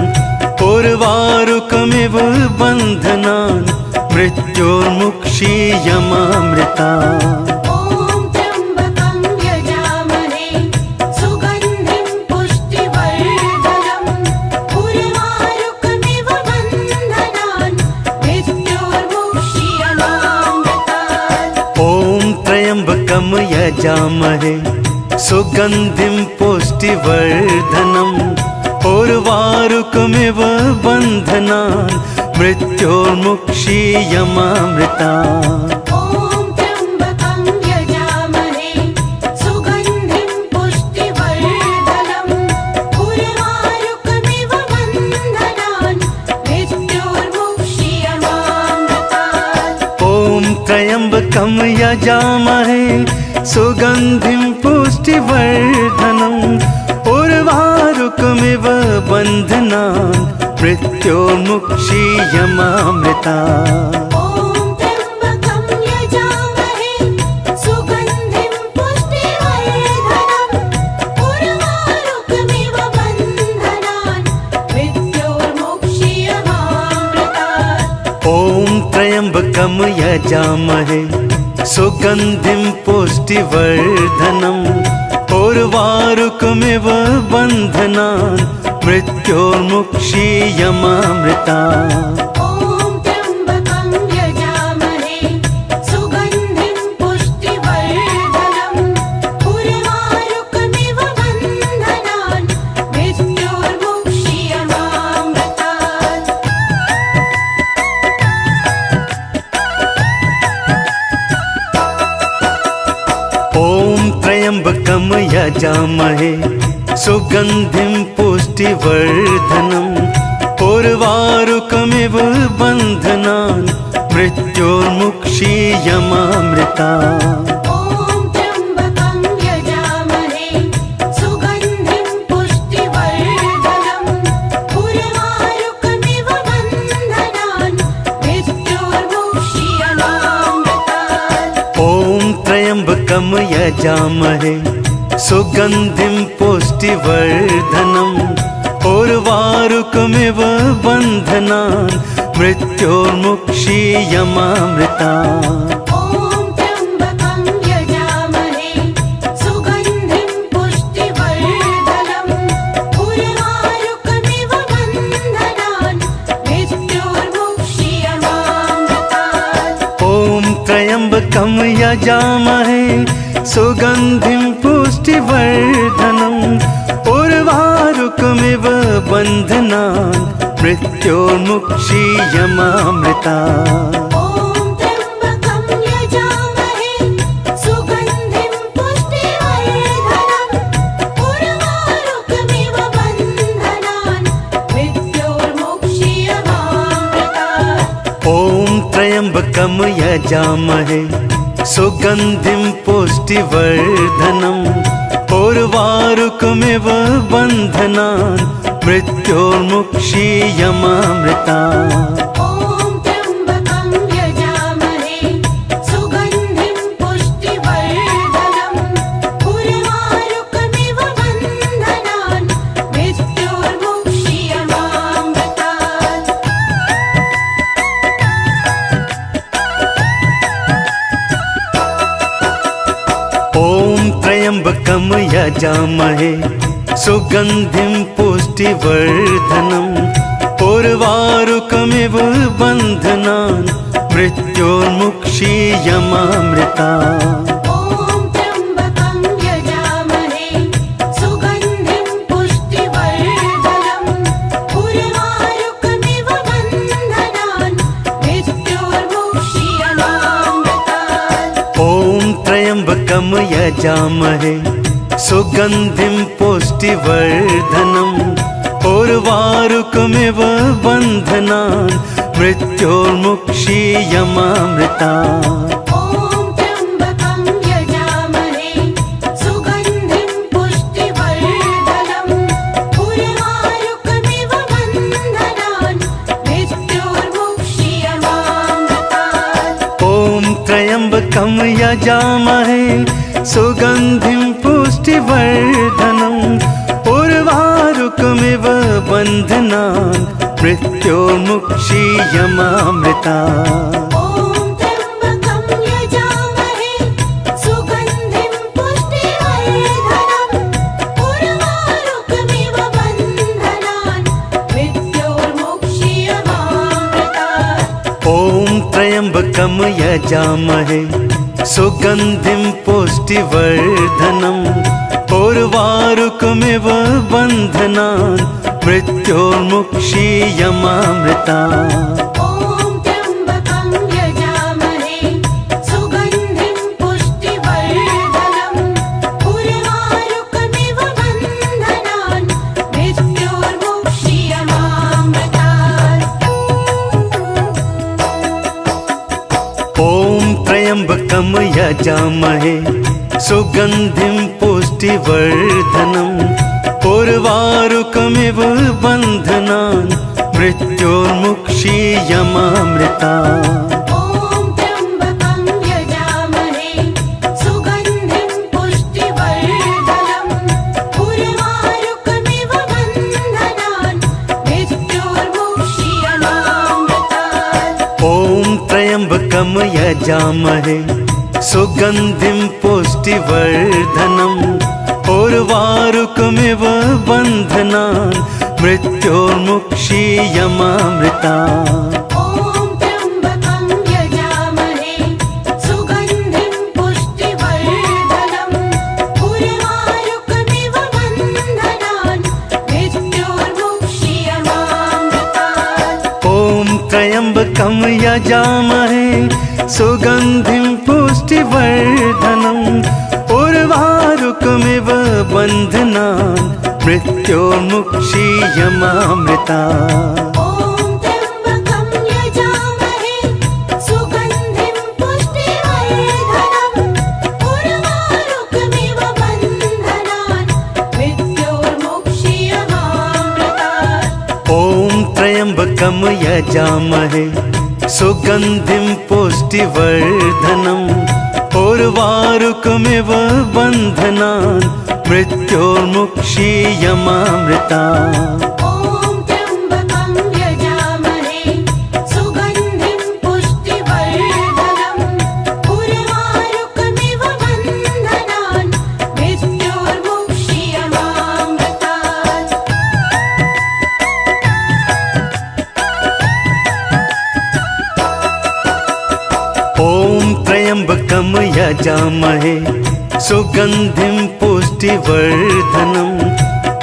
उर्वारुकमिव बन्धनान् मृत्योर्मुक्षीयमामृतात् ॐ त्र्यम्बकं यजामहे सुगन्धिं पुष्टिवर्धनम् उर्वारुकमिव बन्धनान् मृत्योर्मुक्षीयमामृता ॐ त्र्यम्बकं यजामहे सुगन्धिं पुष्टिवर्धनम् उर्वारुकमिव बन्धनान् मृत्योर्मुक्षीयमामृतात् ॐ त्र्यम्बकं यजामहे सुगन्धिं पुष्टिवर्धनम् उर्वारुकमिव बन्धनान् मृत्योर्मुक्षीयमामृता ॐ त्र्यम्बकं यजामहे सुगन्धिं पुष्टिवर्धनम् उर्वारुकमिव बन्धनान् मृत्योर्मुक्षीयमामृतात् ॐ त्र्यम्बकं यजामहे सुगन्धिं पुष्टिवर्धनम् उर्वारुकमिव बन्धनान् मृत्योर्मुक्षीयमामृता ॐ त्र्यम्बकं यजामहे सुगन्धिं पुष्टिवर्धनम् उर्वारुकमिव बन्धनान् मृत्योर्मुक्षीयमामृतात् ॐ त्र्यम्बकं यजामहे सुगन्धिं पुष्टिवर्धनम् उर्वारुकमिव बन्धनान् मृत्योर्मुक्षीयमामृता ॐ त्र्यम्बकं यजामहे सुगन्धिं पुष्टिवर्धनम् उर्वारुकमिव बन्धनान् मृत्योर्मुक्षीयमामृतात् ॐ त्र्यम्बकं यजामहे सुगन्धिं पुष्टिवर्धनम् उर्वारुकमिव बन्धनान् मृत्योर्मुक्षीयमामृता ॐ त्र्यम्बकं यजामहे सुगन्धिं पुष्टिवर्धनम् उर्वारुकमिव बन्धनान् मृत्योर्मुक्षीयमामृतात् ॐ त्र्यम्बकं यजामहे सुगन्धिं पुष्टिवर्धनम् उर्वारुकमिव बन्धनान् मृत्योर्मुक्षीयमामृता ॐ त्र्यम्बकं यजामहे सुगन्धिं पुष्टिवर्धनम् उर्वारुकमिव बन्धनान् मृत्योर्मुक्षीयमामृतात् ॐ त्र्यम्बकं यजामहे सुगन्धिं पुष्टिवर्धनम् उर्वारुकमिव बन्धनान् मृत्योर्मुक्षीयमामृता ॐ त्र्यम्बकं यजामहे सुगन्धिं पुष्टिवर्धनम् उर्वारुकमिव बन्धनान् मृत्योर्मुक्षीयमामृतात् ॐ त्र्यम्बकं यजामहे सुगन्धिं पुष्टिवर्धनम् उर्वारुकमिव बन्धनान् मृत्योर्मुक्षीयमामृता ॐ त्र्यम्बकं यजामहे सुगन्धिं पुष्टिवर्धनम् उर्वारुकमिव बन्धनान् मृत्योर्मुक्षीयमामृतात् ॐ त्र्यम्बकं यजामहे सुगन्धिं पुष्टिवर्धनम् उर्वारुकमिव बन्धनान् मृत्योर्मुक्षीयमामृता ॐ त्र्यम्बकं यजामहे सुगन्धिं पुष्टिवर्धनम् उर्वारुकमिव बन्धनान् मृत्योर्मुक्षीयमामृतात् ॐ त्र्यम्बकं यजामहे सुगन्धिं पुष्टिवर्धनम् उर्वारुकमिव बन्धनान् मृत्योर्मुक्षीयमामृता ॐ त्र्यम्बकं यजामहे सुगन्धिं पुष्टिवर्धनम् उर्वारुकमिव बन्धनान् मृत्योर्मुक्षीयमामृतात् ॐ त्र्यम्बकं यजामहे सुगन्धिं पुष्टिवर्धनम् उर्वारुकमिव बन्धनान् मृत्योर्मुक्षीयमामृता ॐ त्र्यम्बकं यजामहे सुगन्धिं पुष्टिवर्धनम् उर्वारुकमिव बन्धनान् मृत्योर्मुक्षीयमामृतात् ॐ त्र्यम्बकं यजामहे सुगन्धिं पुष्टिवर्धनम् उर्वारुकमिव बन्धनान् मृत्योर्मुक्षीयमामृता ॐ त्र्यम्बकं यजामहे सुगन्धिं पुष्टिवर्धनम् उर्वारुकमिव बन्धनान् मृत्योर्मुक्षीयमामृतात् ॐ त्र्यम्बकं यजामहे सुगन्धिं पुष्टिवर्धनम् उर्वारुकमिव बन्धनान् मृत्योर्मुक्षीयमामृता ॐ त्र्यम्बकं यजामहे सुगन्धिं पुष्टिवर्धनम् उर्वारुकमिव बन्धनान् मृत्योर्मुक्षीयमामृतात् ॐ त्र्यम्बकं यजामहे सुगन्धिं पुष्टिवर्धनम् उर्वारुकमिव बन्धनान् मृत्योर्मुक्षीयमामृता ॐ त्र्यम्बकं यजामहे सुगन्धिं पुष्टिवर्धनम् उर्वारुकमिव बन्धनान् मृत्योर्मुक्षीयमामृतात् ॐ त्र्यम्बकं यजामहे सुगन्धिं पुष्टिवर्धनम् उर्वारुकमिव बन्धनान् मृत्योर्मुक्षीयमामृता ॐ त्र्यम्बकं यजामहे सुगन्धिं पुष्टिवर्धनम् उर्वारुकमिव बन्धनान् मृत्योर्मुक्षीयमामृतात् ॐ त्र्यम्बकं यजामहे सुगन्धिं पुष्टिवर्धनम् उर्वारुकमिव बन्धनान् मृत्योर्मुक्षीयमामृता ॐ यजामहे सुगन्धिं पुष्टिवर्धनम्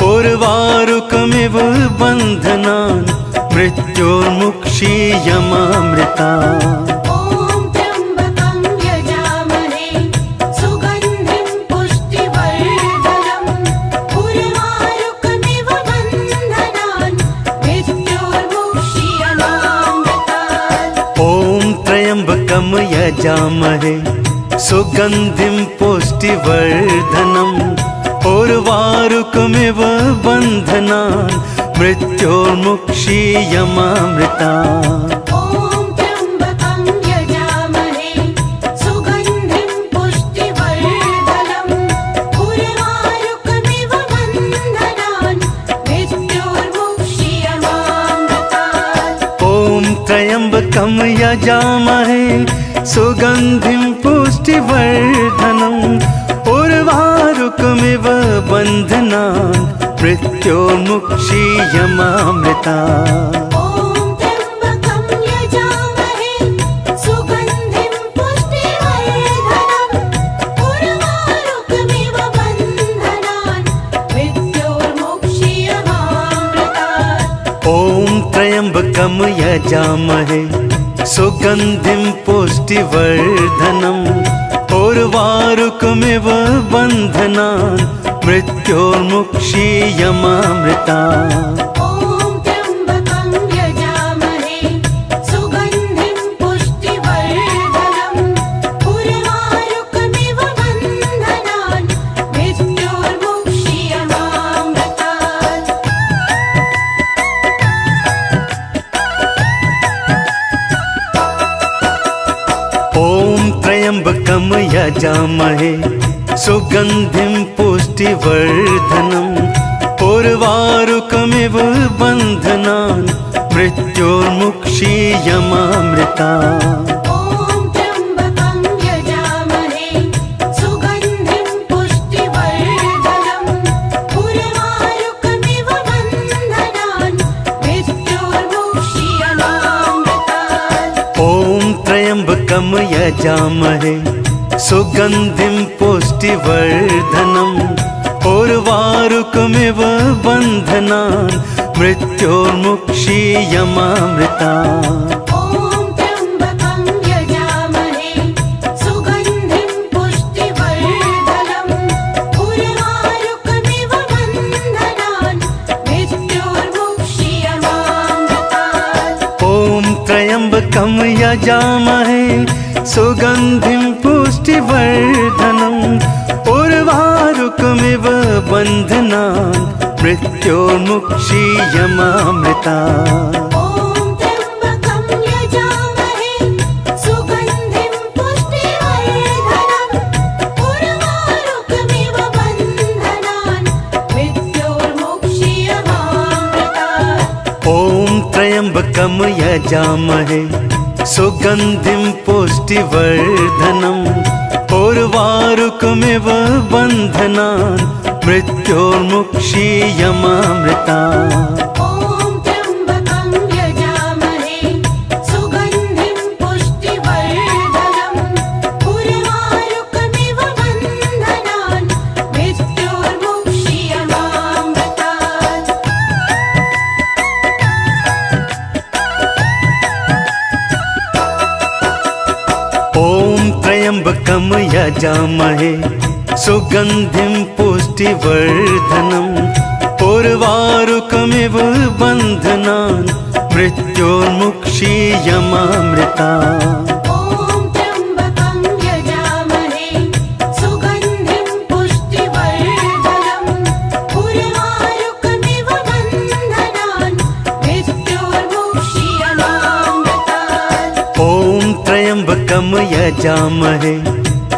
उर्वारुकमिव बन्धनान् मृत्योर्मुक्षीयमामृता ॐ त्र्यम्बकं यजामहे सुगन्धिं पुष्टिवर्धनम् उर्वारुकमिव बन्धनान् मृत्योर्मुक्षीयमामृतात् ॐ त्र्यम्बकं यजामहे सुगन्धिं पुष्टिवर्धनम् उर्वारुकमिव बन्धनान् मृत्योर्मुक्षीयमामृता ॐ त्र्यम्बकं यजामहे सुगन्धिं पुष्टिवर्धनम् उर्वारुकमिव बन्धनान् मृत्योर्मुक्षीयमामृतात् ॐ त्र्यम्बकं यजामहे सुगन्धिं पुष्टिवर्धनम् उर्वारुकमिव बन्धनान् मृत्योर्मुक्षीयमामृता ॐ त्र्यम्बकं यजामहे सुगन्धिं पुष्टिवर्धनम् उर्वारुकमिव बन्धनान् मृत्योर्मुक्षीयमामृतात् ॐ त्र्यम्बकं यजामहे सुगन्धिं पुष्टिवर्धनम् उर्वारुकमिव बन्धनान् मृत्योर्मुक्षीयमामृता ॐ त्र्यम्बकं यजामहे सुगन्धिं पुष्टिवर्धनम् उर्वारुकमिव बन्धनान् मृत्योर्मुक्षीयमामृतात् ॐ त्र्यम्बकं यजामहे सुगन्धिं पुष्टिवर्धनम् उर्वारुकमिव बन्धनान् मृत्योर्मुक्षीयमामृता ॐ त्र्यम्बकं यजामहे सुगन्धिं पुष्टिवर्धनम् उर्वारुकमिव बन्धनान् मृत्योर्मुक्षीयमामृतात् ॐ त्र्यम्बकं यजामहे सुगन्धिं पुष्टिवर्धनम् उर्वारुकमिव बन्धनान् मृत्योर्मुक्षीयमामृता ॐ त्र्यम्बकं यजामहे सुगन्धिं पुष्टिवर्धनम् उर्वारुकमिव बन्धनान् मृत्योर्मुक्षीयमामृतात् ॐ त्र्यम्बकं यजामहे सुगन्धिं पुष्टिवर्धनम् उर्वारुकमिव बन्धनान् मृत्योर्मुक्षीयमामृता ॐ त्र्यम्बकं यजामहे सुगन्धिं पुष्टिवर्धनम् उर्वारुकमिव बन्धनान् मृत्योर्मुक्षीयमामृतात् ॐ त्र्यम्बकं यजामहे सुगन्धिं पुष्टिवर्धनम् उर्वारुकमिव बन्धनान् मृत्योर्मुक्षीयमामृता ॐ त्र्यम्बकं यजामहे सुगन्धिं पुष्टिवर्धनम् उर्वारुकमिव बन्धनान् मृत्योर्मुक्षीयमामृतात् ॐ त्र्यम्बकं यजामहे सुगन्धिं पुष्टिवर्धनम् उर्वारुकमिव बन्धनान् मृत्योर्मुक्षीयमामृता ॐ त्र्यम्बकं यजामहे सुगन्धिं पुष्टिवर्धनम् उर्वारुकमिव बन्धनान् मृत्योर्मुक्षीयमामृतात् ॐ त्र्यम्बकं यजामहे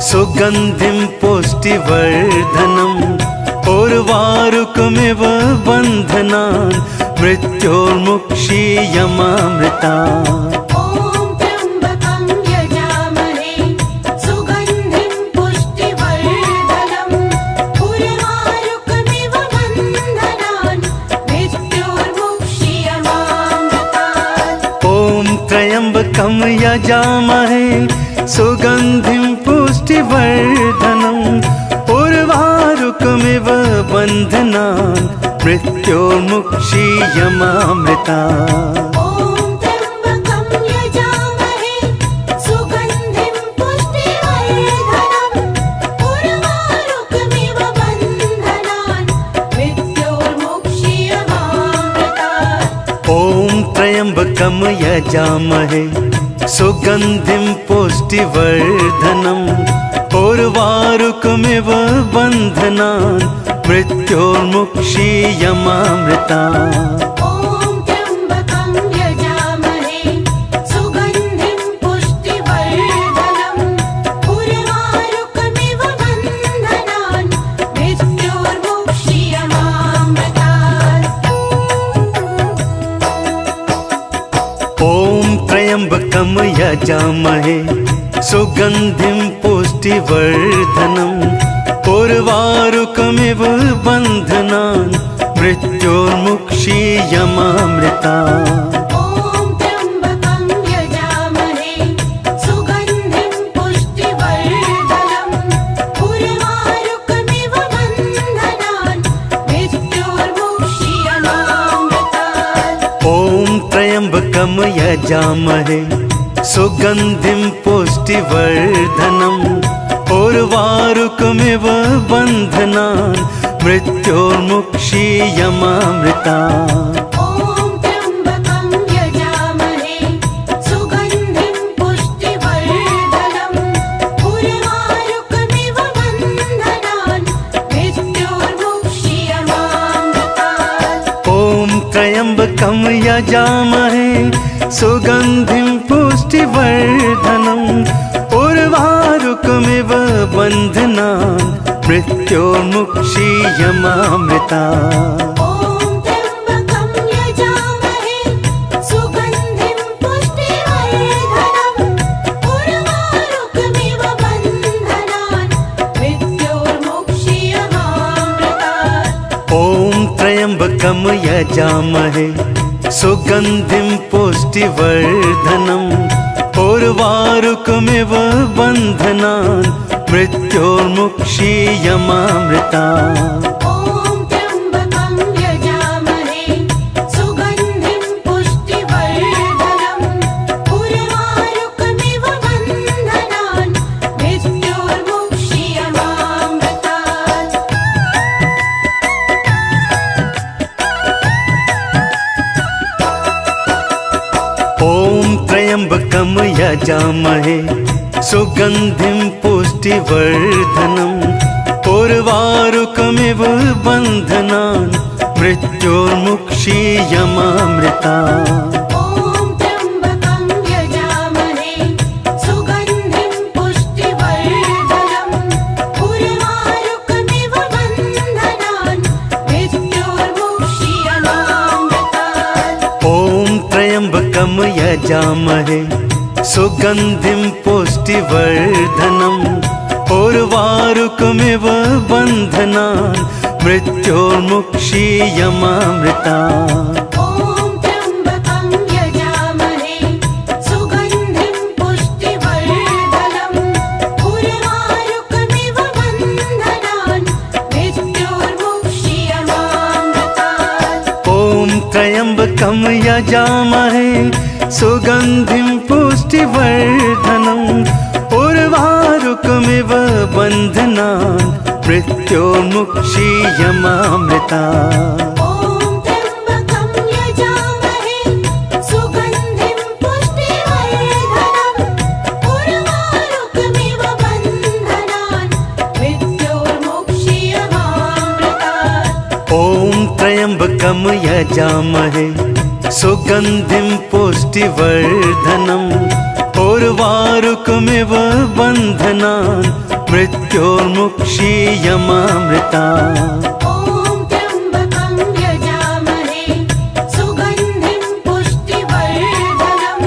सुगन्धिं पुष्टिवर्धनम् उर्वारुकमिव बन्धनान् मृत्योर्मुक्षीयमामृता ॐ त्र्यम्बकं यजामहे सुगन्धिं पुष्टिवर्धनम् उर्वारुकमिव बन्धनान् मृत्योर्मुक्षीयमामृतात् ॐ त्र्यम्बकं यजामहे सुगन्धिं पुष्टिवर्धनम् उर्वारुकमिव बन्धनान् मृत्योर्मुक्षीयमामृता ॐ त्र्यम्बकं यजामहे सुगन्धिं पुष्टिवर्धनम् उर्वारुकमिव बन्धनान् मृत्योर्मुक्षीयमामृतात् ॐ त्र्यम्बकं यजामहे सुगन्धिं पुष्टिवर्धनम् उर्वारुकमिव बन्धनान् मृत्योर्मुक्षीयमामृता ॐ त्र्यम्बकं यजामहे सुगन्धिं पुष्टिवर्धनम् उर्वारुकमिव बन्धनान् मृत्योर्मुक्षीयमामृतात् ॐ त्र्यम्बकं यजामहे सुगन्धिं पुष्टिवर्धनम् उर्वारुकमिव बन्धनान् मृत्योर्मुक्षीयमामृता ॐ त्र्यम्बकं यजामहे सुगन्धिं पुष्टिवर्धनम् उर्वारुकमिव बन्धनान् मृत्योर्मुक्षीयमामृतात् ॐ त्र्यम्बकं यजामहे सुगन्धिं पुष्टिवर्धनम् उर्वारुकमिव बन्धनान् मृत्योर्मुक्षीयमामृता ॐ त्र्यम्बकं यजामहे सुगन्धिं पुष्टिवर्धनम् उर्वारुकमिव बन्धनान् मृत्योर्मुक्षीयमामृतात् ॐ त्र्यम्बकं यजामहे सुगन्धिं पुष्टिवर्धनम् उर्वारुकमिव बन्धनान् मृत्योर्मुक्षीयमामृता ॐ त्र्यम्बकं यजामहे सुगन्धिं पुष्टिवर्धनम् उर्वारुकमिव बन्धनान् मृत्योर्मुक्षीयमामृतात् ॐ त्र्यम्बकं यजामहे सुगन्धिं पुष्टिवर्धनम् उर्वारुकमिव बन्धनान् मृत्योर्मुक्षीयमामृता ॐ त्र्यम्बकं यजामहे सुगन्धिं पुष्टिवर्धनम् उर्वारुकमिव बन्धनान् मृत्योर्मुक्षीयमामृतात् ॐ त्र्यम्बकं यजामहे सुगन्धिं पुष्टिवर्धनम् उर्वारुकमिव बन्धनान् मृत्योर्मुक्षीयमामृता ॐ त्र्यम्बकं यजामहे सुगन्धिं पुष्टिवर्धनम् उर्वारुकमिव बन्धनान् मृत्योर्मुक्षीयमामृतात् ॐ त्र्यम्बकं यजामहे सुगन्धिं पुष्टिवर्धनम् उर्वारुकमिव बन्धनान् मृत्योर्मुक्षीयमामृता ॐ त्र्यम्बकं यजामहे सुगन्धिं पुष्टिवर्धनम् उर्वारुकमिव बन्धनान् मृत्योर्मुक्षीयमामृतात् ॐ त्र्यम्बकं यजामहे सुगन्धिं पुष्टिवर्धनम् उर्वारुकमिव बन्धनान् मृत्योर्मुक्षीयमामृता ॐ त्र्यम्बकं यजामहे सुगन्धिं पुष्टिवर्धनम् उर्वारुकमिव बन्धनान् मृत्योर्मुक्षीयमामृतात् ॐ त्र्यम्बकं यजामहे सुगन्धिं पुष्टिवर्धनम् उर्वारुकमिव बन्धनान् मृत्योर्मुक्षीयमामृता ॐ त्र्यम्बकं यजामहे सुगन्धिं पुष्टिवर्धनम्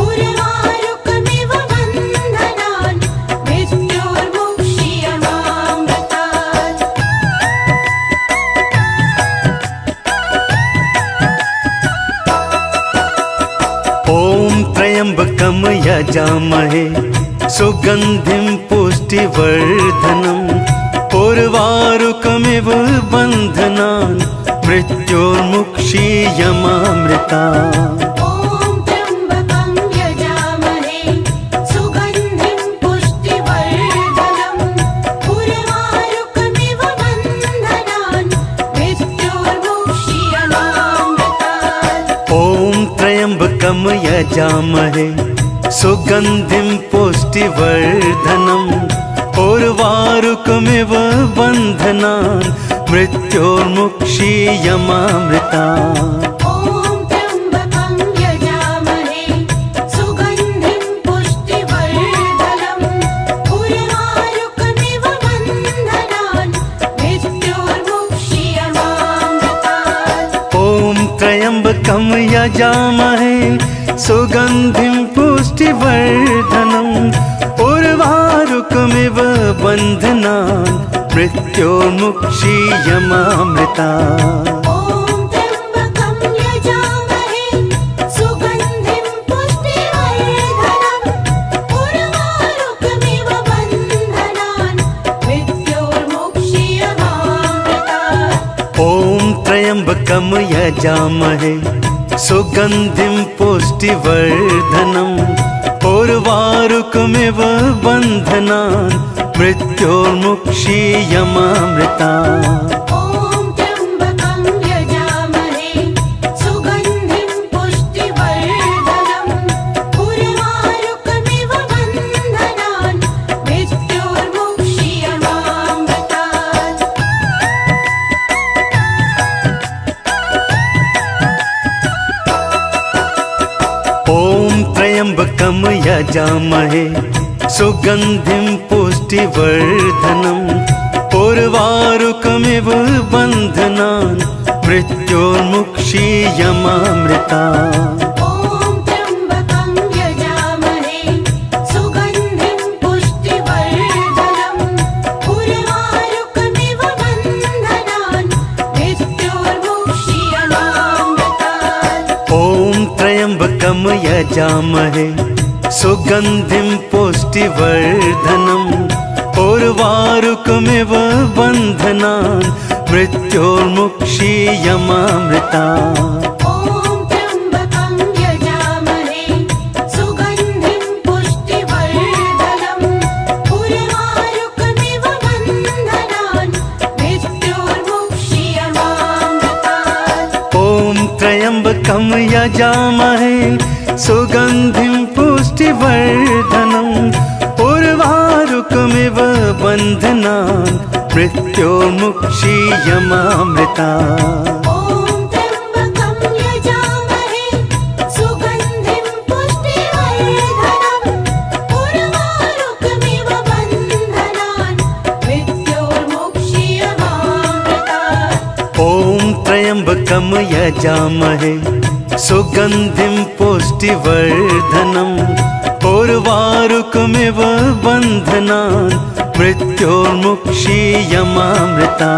उर्वारुकमिव बन्धनान् मृत्योर्मुक्षीयमामृतात् ॐ त्र्यम्बकं यजामहे सुगन्धिं पुष्टिवर्धनम् उर्वारुकमिव बन्धनान् मृत्योर्मुक्षीयमामृता ॐ त्र्यम्बकं यजामहे सुगन्धिं पुष्टिवर्धनम् उर्वारुकमिव बन्धनान् मृत्योर्मुक्षीयमामृतात् ॐ त्र्यम्बकं यजामहे सुगन्धिं पुष्टिवर्धनम् उर्वारुकमिव बन्धनान् मृत्योर्मुक्षीयमामृता ॐ त्र्यम्बकं यजामहे सुगन्धिं पुष्टिवर्धनम् उर्वारुकमिव बन्धनान् मृत्योर्मुक्षीयमामृतात् ॐ त्र्यम्बकं यजामहे सुगन्धिं पुष्टिवर्धनम् उर्वारुकमिव बन्धनान् मृत्योर्मुक्षीयमामृता ॐ त्र्यम्बकं यजामहे सुगन्धिं पुष्टिवर्धनम् उर्वारुकमिव बन्धनान् मृत्योर्मुक्षीयमामृतात् ॐ त्र्यम्बकं यजामहे सुगन्धिं पुष्टिवर्धनम् उर्वारुकमिव बन्धनान् मृत्योर्मुक्षीयमामृता ॐ त्र्यम्बकं यजामहे सुगन्धिं पुष्टिवर्धनम् उर्वारुकमिव बन्धनान् मृत्योर्मुक्षीयमामृतात् ॐ त्र्यम्बकं यजामहे सुगन्धिं पुष्टिवर्धनम् उर्वारुकमिव बन्धनान् मृत्योर्मुक्षीयमामृता ॐ त्र्यम्बकं यजामहे सुगन्धिं पुष्टिवर्धनम् उर्वारुकमिव बन्धनान् मृत्योर्मुक्षीयमामृतात् ॐ त्र्यम्बकं यजामहे सुगन्धिं पुष्टिवर्धनम् उर्वारुकमिव बन्धनान् मृत्योर्मुक्षीयमामृता ॐ त्र्यम्बकं यजामहे सुगन्धिं पुष्टिवर्धनम् उर्वारुकमिव बन्धनान् मृत्योर्मुक्षीयमामृतात् ॐ त्र्यम्बकं यजामहे सुगन्धिं पुष्टिवर्धनम् उर्वारुकमिव बन्धनान् मृत्योर्मुक्षीयमामृता ॐ त्र्यम्बकं यजामहे सुगन्धिं पुष्टिवर्धनम् उर्वारुकमिव बन्धनान् मृत्योर्मुक्षीयमामृतात् ॐ त्र्यम्बकं यजामहे सुगन्धिं पुष्टिवर्धनम् उर्वारुकमिव बन्धनान् मृत्योर्मुक्षीयमामृता